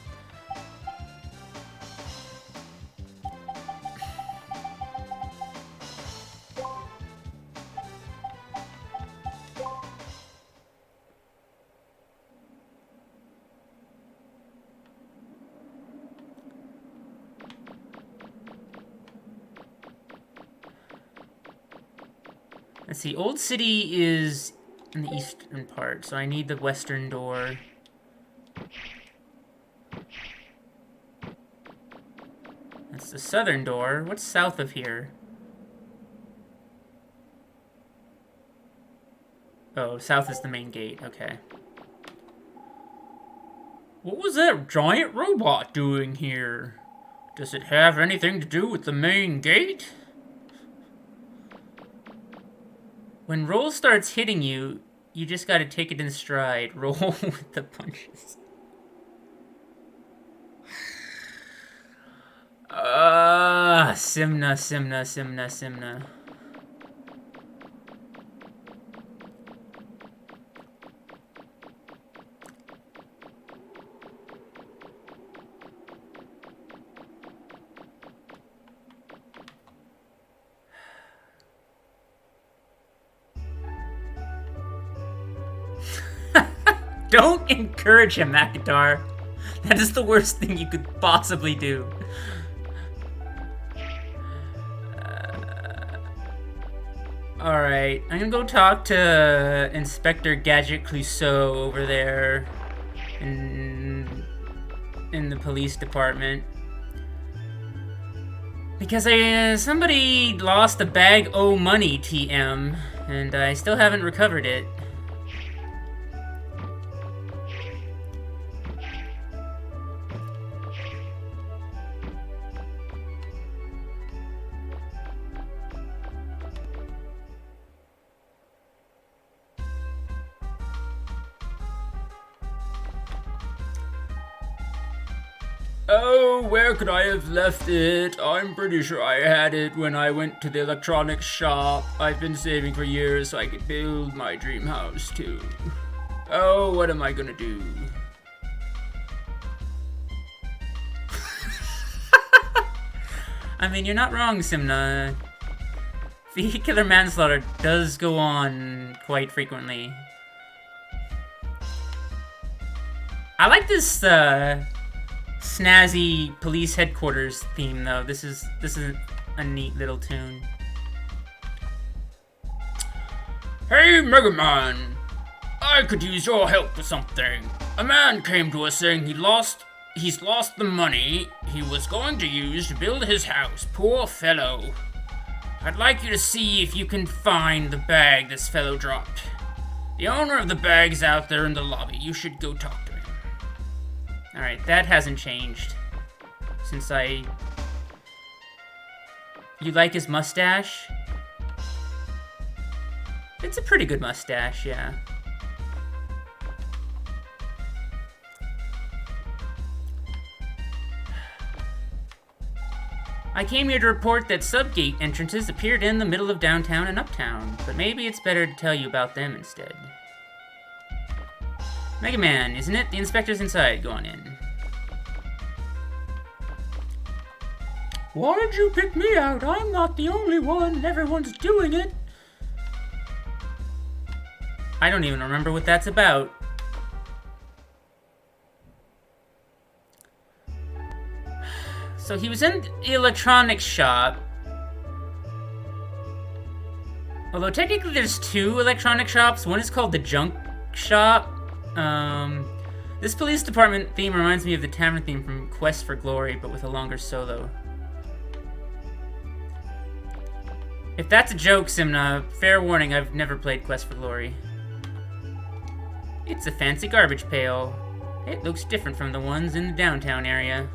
Let's see, Old City is in the eastern part, so I need the western door. That's the southern door. What's south of here? Oh, south is the main gate, okay. What was that giant robot doing here? Does it have anything to do with the main gate? When roll starts hitting you, you just gotta take it in stride. Roll with the punches. Simna. Don't encourage him, Makadar. That is the worst thing you could possibly do. Alright, I'm gonna go talk to Inspector Gadget Clouseau over there in the police department. Because somebody lost a bag o' money, TM, and I still haven't recovered it. Oh, where could I have left it? I'm pretty sure I had it when I went to the electronics shop. I've been saving for years so I could build my dream house, too. Oh, what am I gonna do? I mean, you're not wrong, Simna. Vehicular manslaughter does go on quite frequently. I like this, snazzy police headquarters theme, though. This is a neat little tune. Hey, Mega Man! I could use your help with something. A man came to us saying he lost he's lost the money he was going to use to build his house. Poor fellow. I'd like you to see if you can find the bag this fellow dropped. The owner of the bag's out there in the lobby. You should go talk to him. Alright, that hasn't changed. Since I... You like his mustache? It's a pretty good mustache, yeah. I came here to report that subgate entrances appeared in the middle of downtown and uptown, but maybe it's better to tell you about them instead. Mega Man, isn't it? The inspector's inside. Go on in. Why'd you pick me out? I'm not the only one. Everyone's doing it. I don't even remember what that's about. So he was in the electronics shop. Although technically there's two electronic shops. One is called the junk shop. This police department theme reminds me of the tavern theme from Quest for Glory, but with a longer solo. If that's a joke, Simna, fair warning, I've never played Quest for Glory. It's a fancy garbage pail. It looks different from the ones in the downtown area.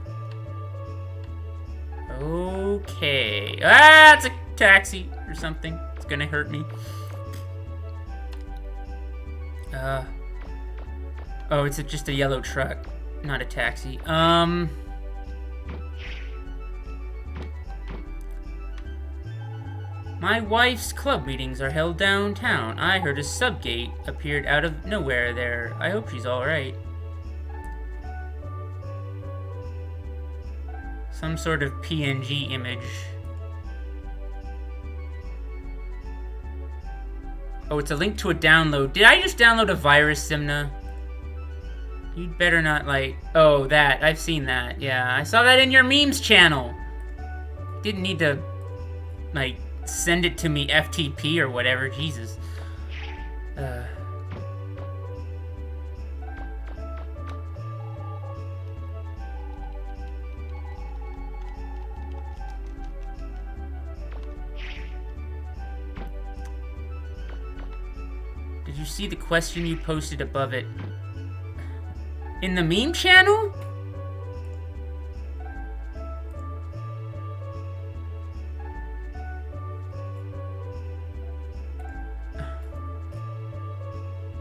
Okay. Ah, it's a taxi or something. It's gonna hurt me. Oh, it's just a yellow truck, not a taxi. My wife's club meetings are held downtown. I heard a subgate appeared out of nowhere there. I hope she's alright. Some sort of PNG image. Oh, it's a link to a download. Did I just download a virus, Simna? You'd better not, like... Oh, that. I've seen that. Yeah, I saw that in your memes channel. Didn't need to, like, send it to me FTP or whatever. Jesus. Did you see the question you posted above it? In the meme channel?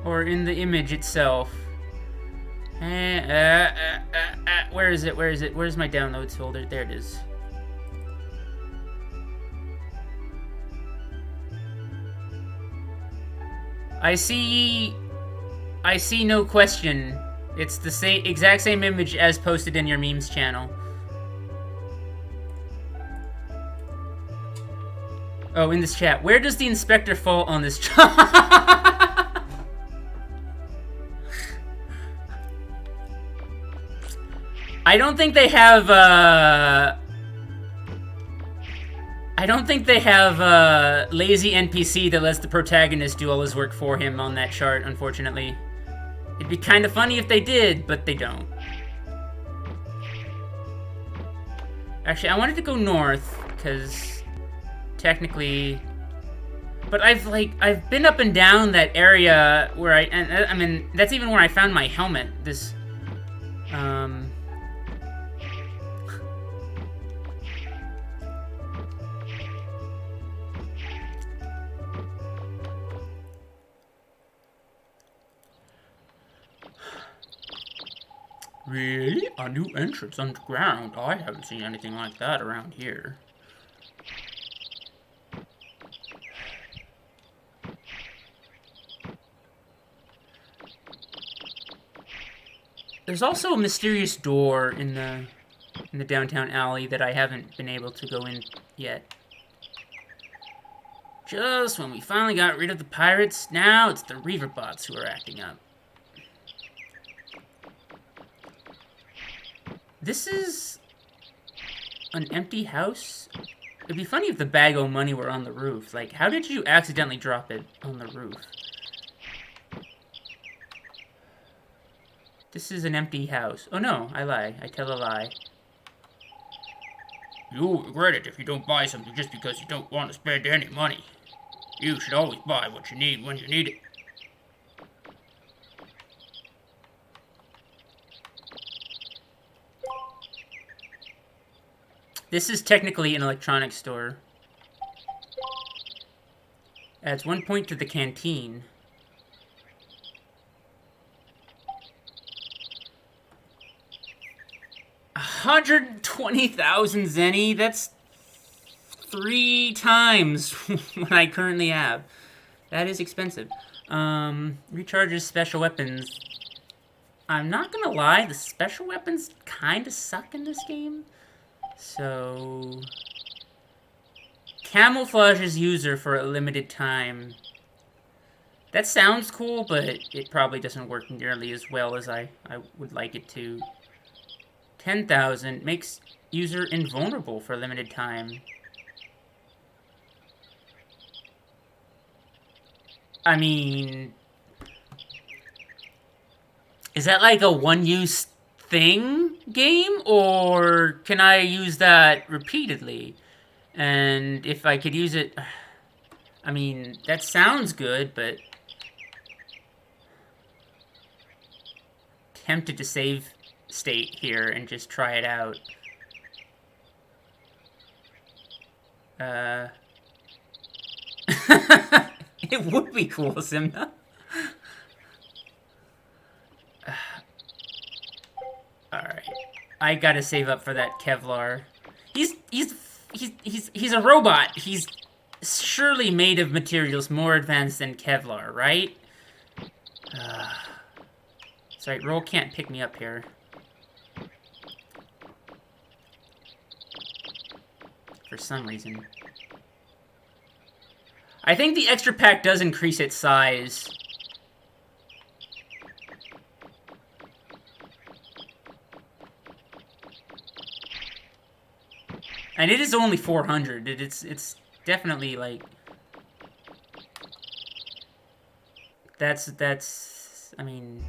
Or in the image itself? Where is it? Where is it? Where's my downloads folder? There it is. I see no question. It's the exact same image as posted in your memes channel. Oh, in this chat. Where does the inspector fall on this chart? I don't think they have, lazy NPC that lets the protagonist do all his work for him on that chart, unfortunately. It'd be kind of funny if they did, but they don't. Actually, I wanted to go north, because technically... But I've been up and down that area where I mean, that's even where I found my helmet. This, Really? A new entrance underground? I haven't seen anything like that around here. There's also a mysterious door in the downtown alley that I haven't been able to go in yet. Just when we finally got rid of the pirates, now it's the Reaverbots who are acting up. This is an empty house? It'd be funny if the bag o' money were on the roof. Like, how did you accidentally drop it on the roof? This is an empty house. Oh no, I lie. I tell a lie. You'll regret it if you don't buy something just because you don't want to spend any money. You should always buy what you need when you need it. This is technically an electronics store. Adds 1 point to the canteen. $120,000 zenny? That's 3 times what I currently have. That is expensive. Recharges special weapons. I'm not gonna lie, the special weapons kinda suck in this game. So... camouflages user for a limited time. That sounds cool, but it probably doesn't work nearly as well as I would like it to. 10,000 makes user invulnerable for a limited time. I mean... is that like a one-use thing game? Or can I use that repeatedly? And if I could use it... I mean, that sounds good, but... tempted to save state here and just try it out. It would be cool, Simna. Alright. I gotta save up for that Kevlar. He's a robot. He's surely made of materials more advanced than Kevlar, right? Sorry, Roll can't pick me up here. For some reason. I think the extra pack does increase its size. And it is only 400. It's definitely like... That's... I mean...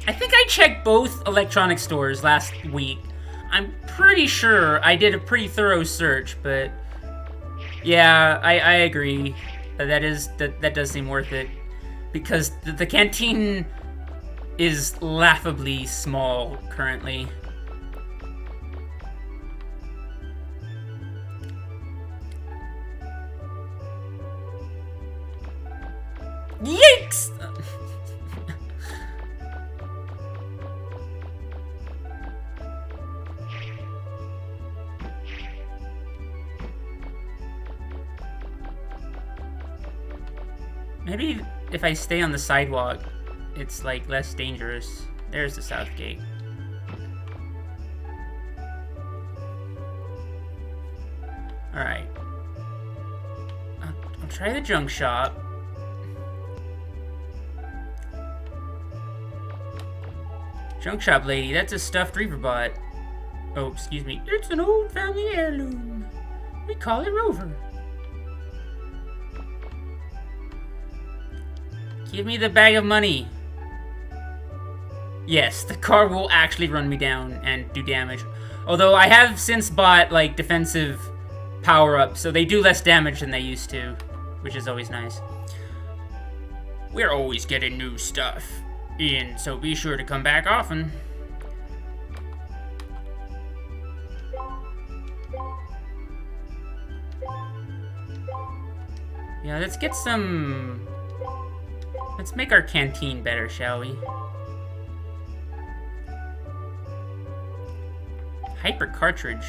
I think I checked both electronic stores last week. I'm pretty sure I did a pretty thorough search, but... yeah, I agree. That does seem worth it. Because the canteen is laughably small currently. Yikes! Maybe if I stay on the sidewalk, it's like less dangerous. There's the south gate. Alright. I'll try the junk shop. Junk shop lady, that's a stuffed Reaver bot. Oh, excuse me. It's an old family heirloom. We call it Rover. Give me the bag of money. Yes, the car will actually run me down and do damage. Although I have since bought, like, defensive power-ups, so they do less damage than they used to, which is always nice. We're always getting new stuff, Ian, so be sure to come back often. Yeah, let's get some... let's make our canteen better, shall we? Hyper cartridge.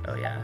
Oh, yeah.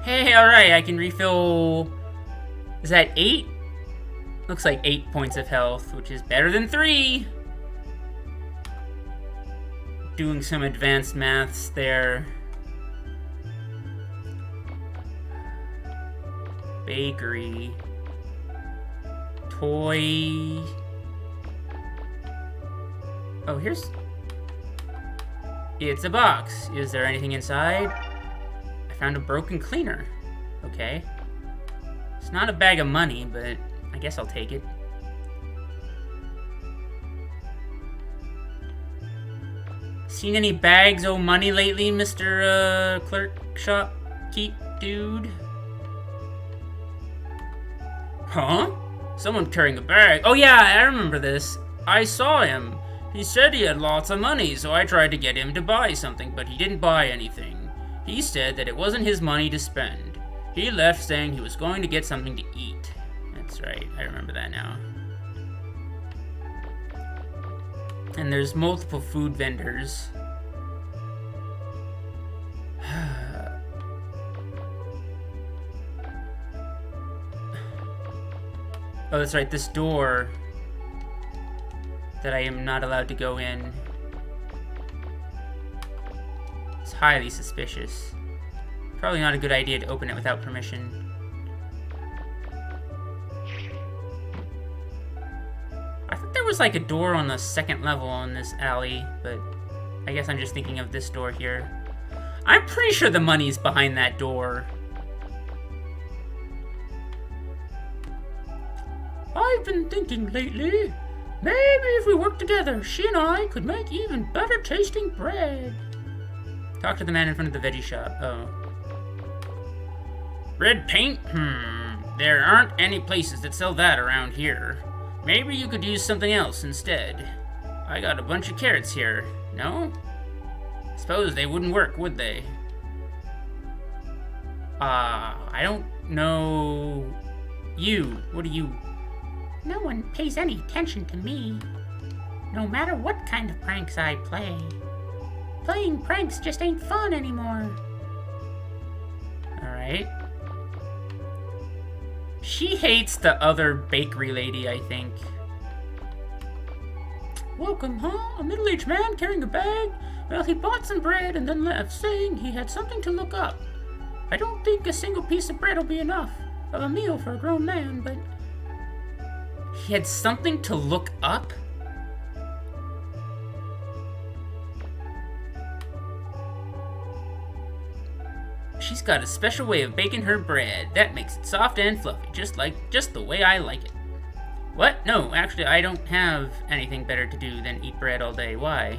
Hey, alright, I can refill... Is that 8? Looks like 8 points of health, which is better than 3. Doing some advanced maths there. Bakery. Toy. Oh, here's... It's a box. Is there anything inside? I found a broken cleaner. Okay. It's not a bag of money, but I guess I'll take it. Seen any bags o' money lately, Mr. Clerk Shop Keep Dude? Huh? Someone carrying a bag. Oh yeah, I remember this. I saw him. He said he had lots of money, so I tried to get him to buy something, but he didn't buy anything. He said that it wasn't his money to spend. He left saying he was going to get something to eat. That's right, I remember that now. And there's multiple food vendors. Oh, that's right, this door that I am not allowed to go in. It's highly suspicious. Probably not a good idea to open it without permission. I thought there was like a door on the second level on this alley, but I guess I'm just thinking of this door here. I'm pretty sure the money's behind that door. I've been thinking lately, maybe if we work together, she and I could make even better tasting bread. Talk to the man in front of the veggie shop. Oh. Red paint? There aren't any places that sell that around here. Maybe you could use something else instead. I got a bunch of carrots here. No? Suppose they wouldn't work, would they? I don't know... You. What do you... No one pays any attention to me. No matter what kind of pranks I play. Playing pranks just ain't fun anymore. Alright. She hates the other bakery lady, I think. Welcome, huh? A middle-aged man carrying a bag? Well, he bought some bread and then left, saying he had something to look up. I don't think a single piece of bread will be enough of a meal for a grown man, but... He had something to look up? She's got a special way of baking her bread. That makes it soft and fluffy, just the way I like it. What? No, actually, I don't have anything better to do than eat bread all day. Why?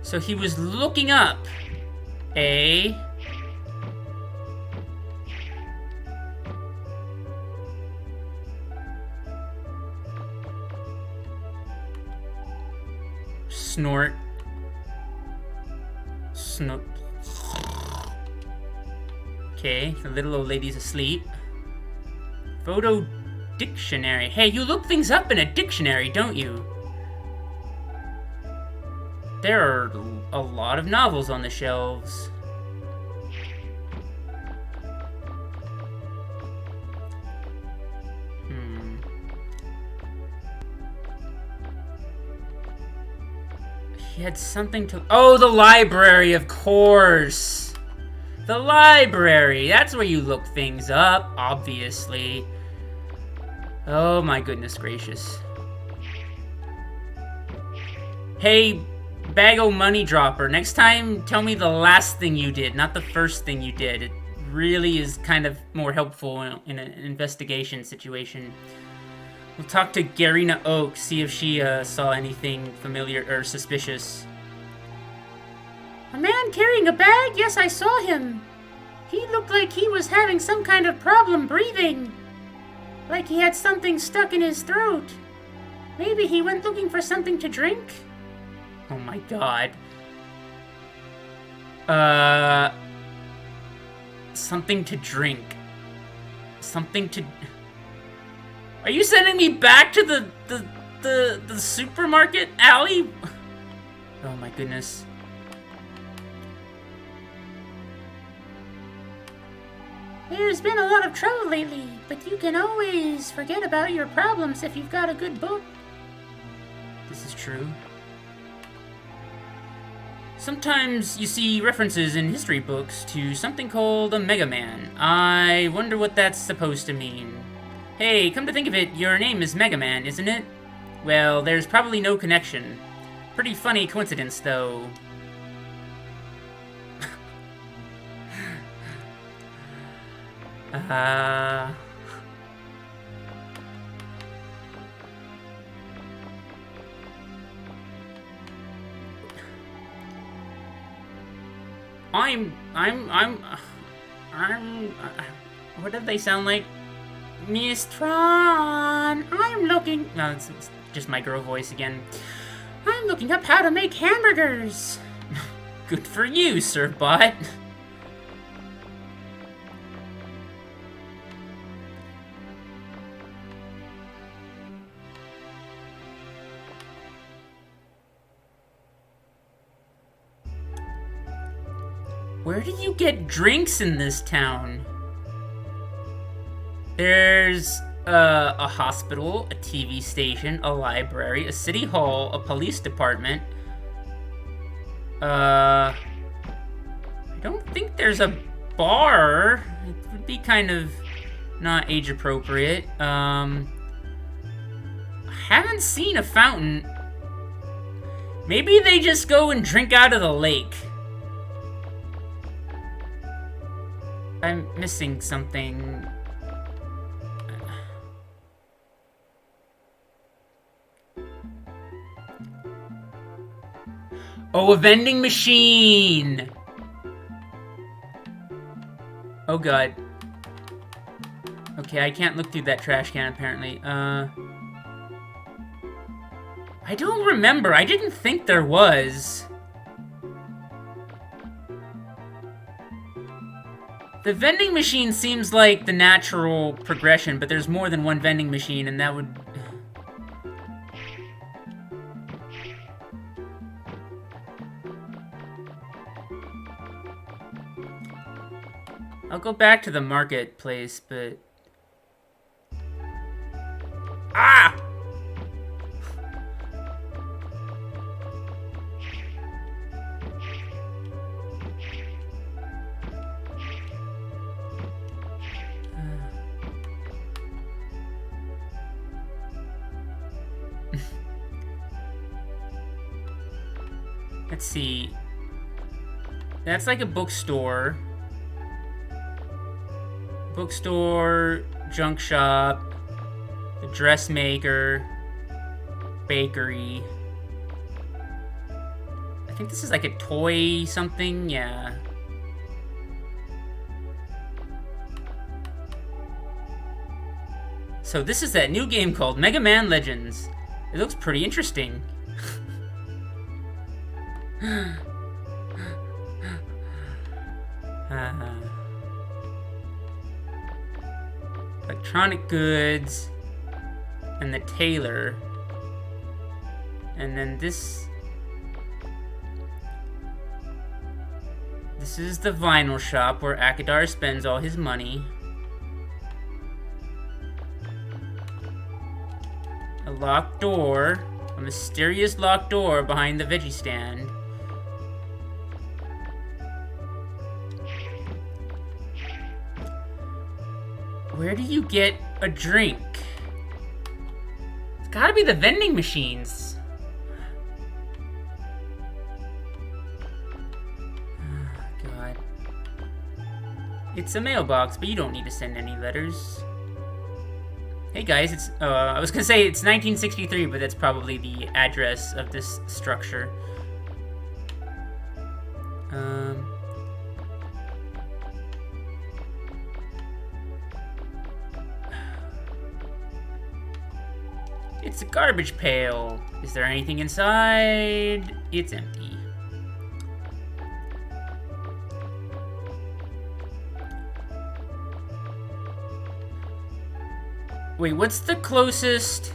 So he was looking up a... Snort. Snort. Okay, the little old lady's asleep. Photo dictionary. Hey, you look things up in a dictionary, don't you? There are a lot of novels on the shelves. He had something to... Oh, the library, of course! The library! That's where you look things up, obviously. Oh my goodness gracious. Hey, bag o' money dropper, next time tell me the last thing you did, not the first thing you did. It really is kind of more helpful in an investigation situation. We'll talk to Garina Oak, see if she saw anything familiar or suspicious. A man carrying a bag? Yes, I saw him. He looked like he was having some kind of problem breathing. Like he had something stuck in his throat. Maybe he went looking for something to drink? Oh my god. Something to drink. Something to... Are you sending me back to the supermarket alley? Oh my goodness. There's been a lot of trouble lately, but you can always forget about your problems if you've got a good book. This is true. Sometimes you see references in history books to something called a Mega Man. I wonder what that's supposed to mean. Hey, come to think of it, your name is Mega Man, isn't it? Well, there's probably no connection. Pretty funny coincidence, though. What did they sound like? Miss Tron, I'm looking... No, it's just my girl voice again. I'm looking up how to make hamburgers. Good for you, Sir Bot. Where do you get drinks in this town? There's a hospital, a TV station, a library, a city hall, a police department. I don't think there's a bar. It would be kind of not age appropriate. I haven't seen a fountain. Maybe they just go and drink out of the lake. I'm missing something. Oh, a vending machine! Oh god. Okay, I can't look through that trash can apparently. I don't remember. I didn't think there was. The vending machine seems like the natural progression, but there's more than one vending machine, and that would... I'll go back to the marketplace, but... Ah! Let's see. That's like a bookstore. Bookstore, junk shop, the dressmaker, bakery. I think this is like a toy something, yeah. So this is that new game called Mega Man Legends. It looks pretty interesting. Electronic goods and the tailor, and then this is the vinyl shop where Akadar spends all his money. A locked door, a mysterious locked door behind the veggie stand. Where do you get a drink? It's gotta be the vending machines. Oh, God. It's a mailbox, but you don't need to send any letters. Hey guys, it's, I was gonna say it's 1963, but that's probably the address of this structure. It's a garbage pail. Is there anything inside? It's empty. Wait, what's the closest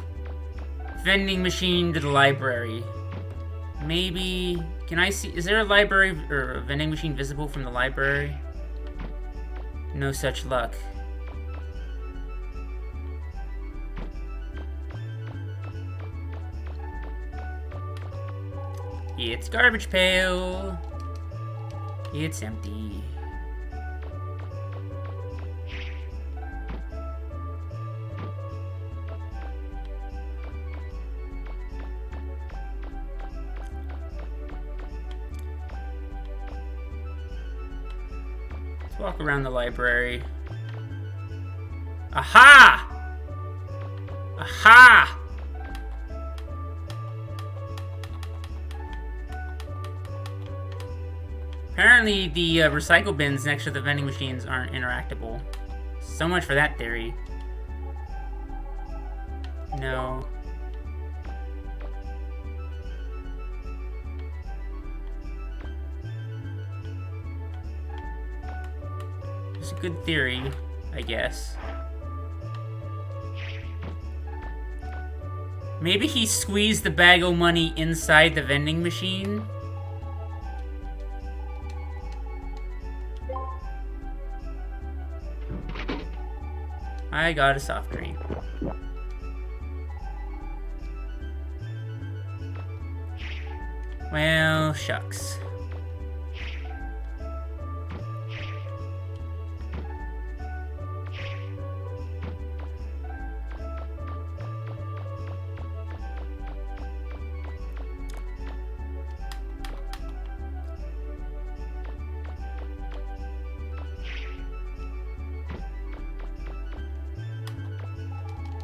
vending machine to the library? Maybe... Can I see... Is there a library or a vending machine visible from the library? No such luck. It's garbage pail. It's empty. Let's walk around the library. Aha! Aha! Apparently, the recycle bins next to the vending machines aren't interactable. So much for that theory. No. It's a good theory, I guess. Maybe he squeezed the bag of money inside the vending machine? I got a soft drink. Well, shucks.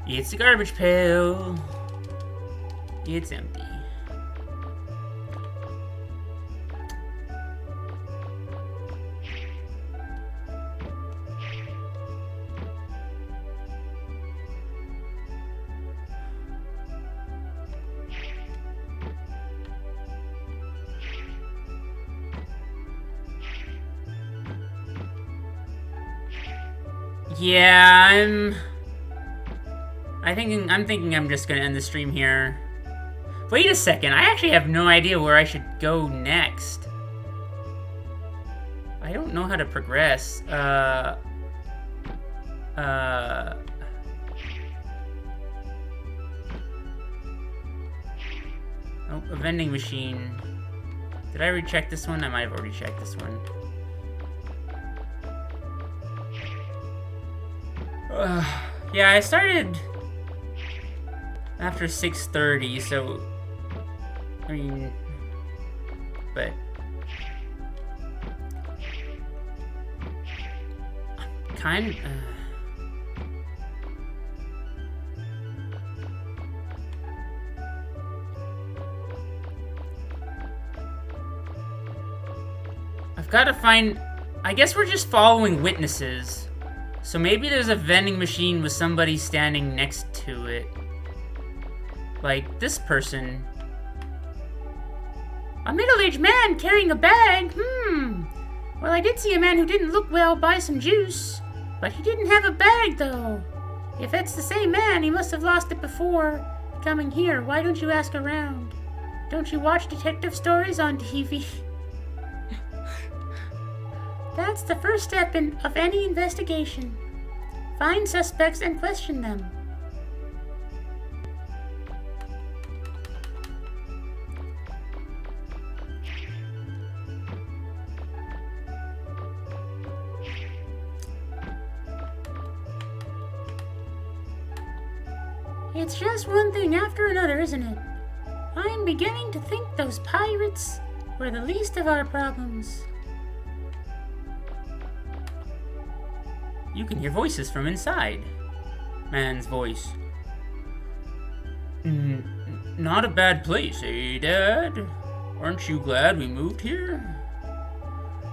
It's a garbage pail. It's empty. Yeah, I'm thinking I'm just gonna end the stream here. Wait a second, I actually have no idea where I should go next. I don't know how to progress. Oh, a vending machine. Did I recheck this one? I might have already checked this one. Yeah, I started after 6:30, so I mean, but kind. I've got to find. I guess we're just following witnesses. So maybe there's a vending machine with somebody standing next to it. Like this person. A middle-aged man carrying a bag? Well, I did see a man who didn't look well buy some juice. But he didn't have a bag, though. If that's the same man, he must have lost it before coming here. Why don't you ask around? Don't you watch detective stories on TV? That's the first step of any investigation. Find suspects and question them. It's just one thing after another, isn't it? I'm beginning to think those pirates were the least of our problems. You can hear voices from inside. Man's voice. Not a bad place, eh, Dad? Aren't you glad we moved here?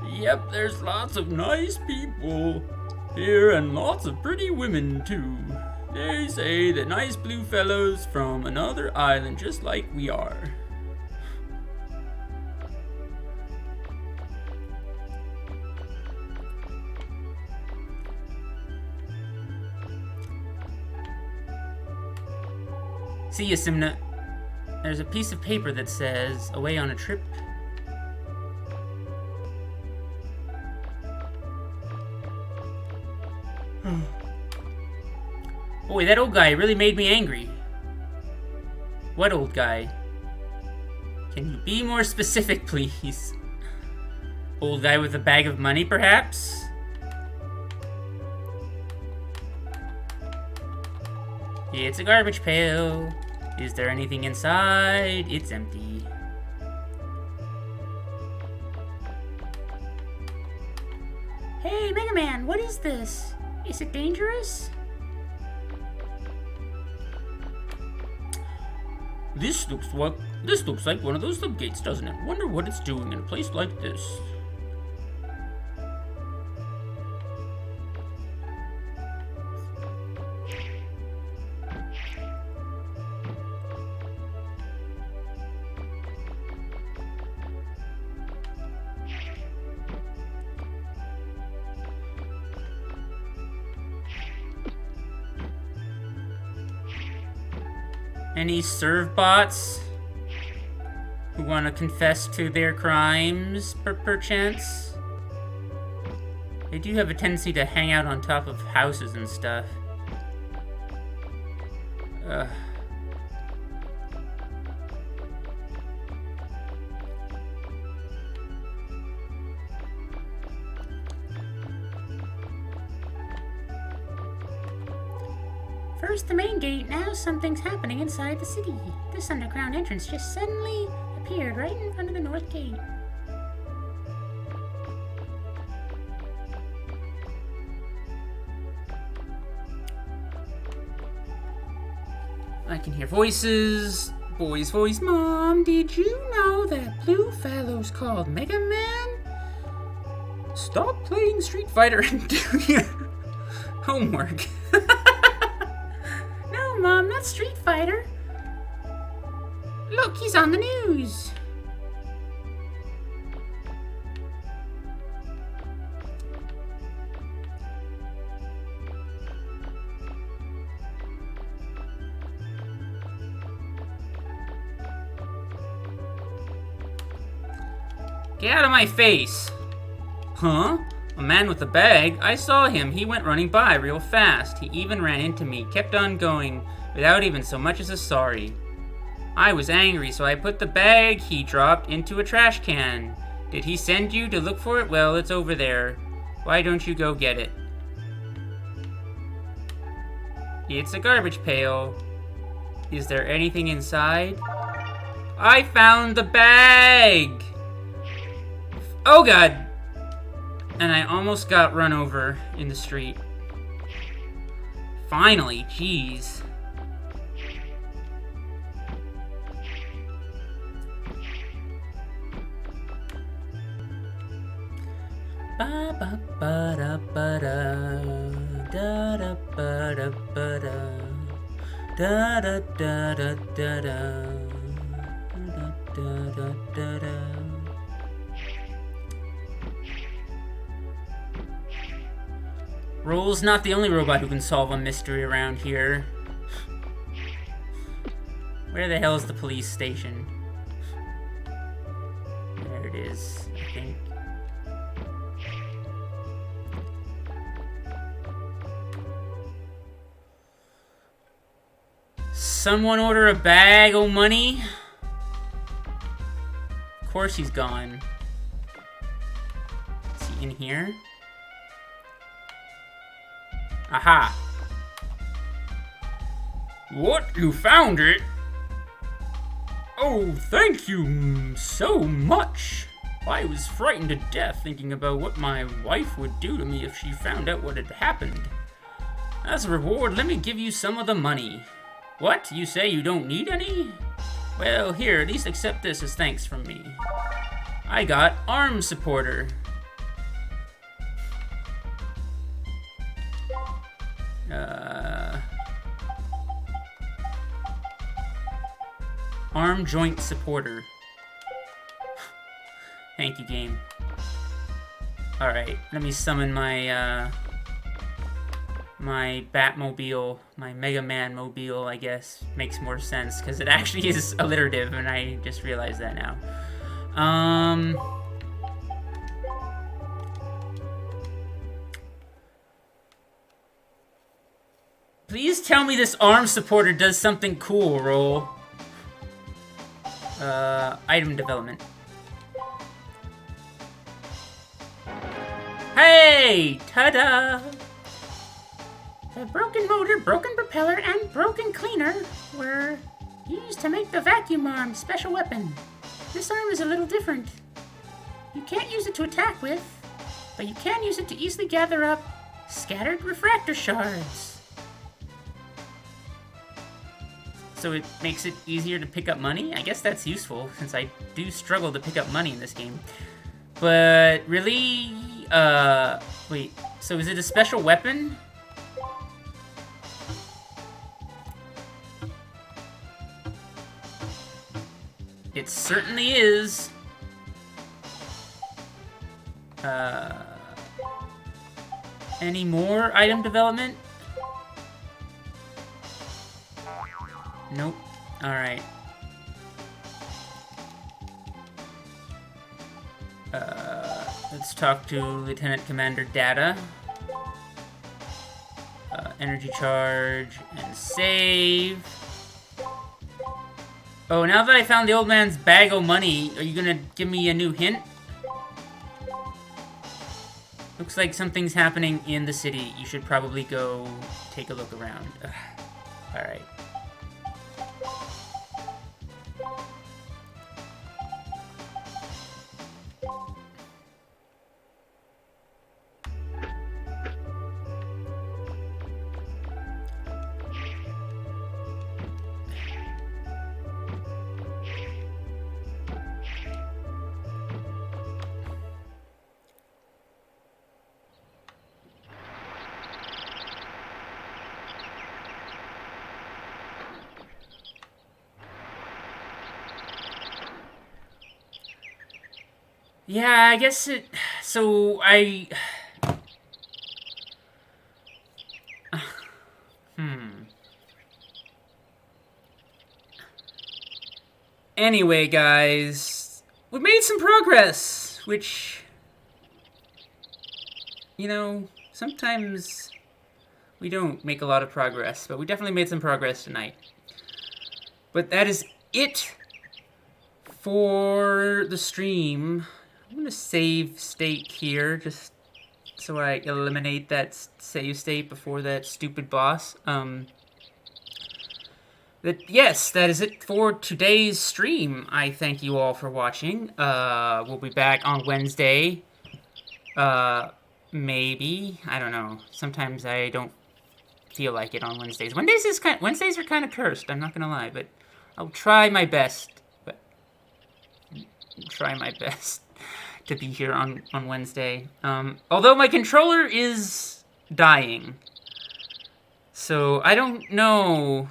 Yep, there's lots of nice people here and lots of pretty women, too. They say that nice blue fellows from another island just like we are. See ya, Simna. There's a piece of paper that says, away on a trip. Boy, that old guy really made me angry. What old guy? Can you be more specific, please? Old guy with a bag of money, perhaps? It's a garbage pail. Is there anything inside? It's empty. Hey, Mega Man, what is this? Is it dangerous? This looks like one of those subgates, doesn't it? Wonder what it's doing in a place like this. Any serve bots who want to confess to their crimes, perchance? They do have a tendency to hang out on top of houses and stuff. First the main gate, now something's happening inside the city. This underground entrance just suddenly appeared right in front of the north gate. I can hear voices. Boy's voice. Mom, did you know that blue fellow's called Mega Man? Stop playing Street Fighter and do your homework. No, Mom, not Street Fighter. Look, he's on the news. Get out of my face! Huh? A man with a bag? I saw him. He went running by real fast. He even ran into me, kept on going, without even so much as a sorry. I was angry, so I put the bag he dropped into a trash can. Did he send you to look for it? Well, it's over there. Why don't you go get it? It's a garbage pail. Is there anything inside? I found the bag! Oh god! And I almost got run over in the street. Finally, jeez. Ba ba ba da ba da da da ba da ba da da da da da da da da da. Roll's not the only robot who can solve a mystery around here. Where the hell is the police station? There it is, I think. Someone order a bag o' money? Of course he's gone. Is he in here? Aha! What? You found it? Oh, thank you so much. I was frightened to death thinking about what my wife would do to me if she found out what had happened. As a reward, let me give you some of the money. What? You say you don't need any? Well, here, at least accept this as thanks from me. I got Arm Supporter. Arm Joint Supporter. Thank you, game. Alright, let me summon my, my Batmobile, my Mega Man mobile, I guess, makes more sense because it actually is alliterative, and I just realized that now. Please tell me this arm supporter does something cool, Roll. Item development. Hey! Ta-da! The broken motor, broken propeller, and broken cleaner were used to make the vacuum arm special weapon. This arm is a little different. You can't use it to attack with, but you can use it to easily gather up scattered refractor shards. So it makes it easier to pick up money? I guess that's useful, since I do struggle to pick up money in this game. But really, wait, so is it a special weapon? It certainly is. Any more item development? Nope. Alright. Let's talk to Lieutenant Commander Data. Energy charge and save. Oh, now that I found the old man's bag of money, are you gonna give me a new hint? Looks like something's happening in the city. You should probably go take a look around. Alright. Yeah, I guess it... So, Anyway, guys, we made some progress, which... You know, sometimes we don't make a lot of progress, but we definitely made some progress tonight. But that is it for the stream. I'm gonna save state here, just so I eliminate that save state before that stupid boss. Yes, that is it for today's stream. I thank you all for watching. We'll be back on Wednesday. Maybe. I don't know. Sometimes I don't feel like it on Wednesdays. Wednesdays are kind of cursed, I'm not gonna lie, but I'll try my best. To be here on Wednesday. Although my controller is dying. So I don't know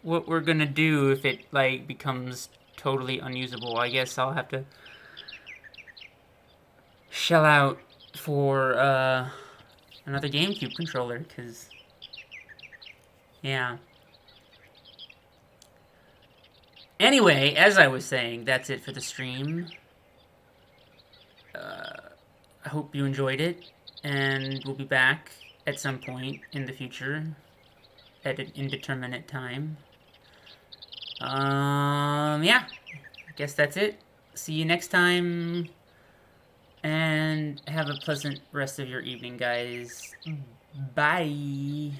what we're gonna do if it, like, becomes totally unusable. I guess I'll have to shell out for, another GameCube controller, because, yeah. Anyway, as I was saying, that's it for the stream. I hope you enjoyed it, and we'll be back at some point in the future, at an indeterminate time. Yeah, I guess that's it. See you next time, and have a pleasant rest of your evening, guys. Bye.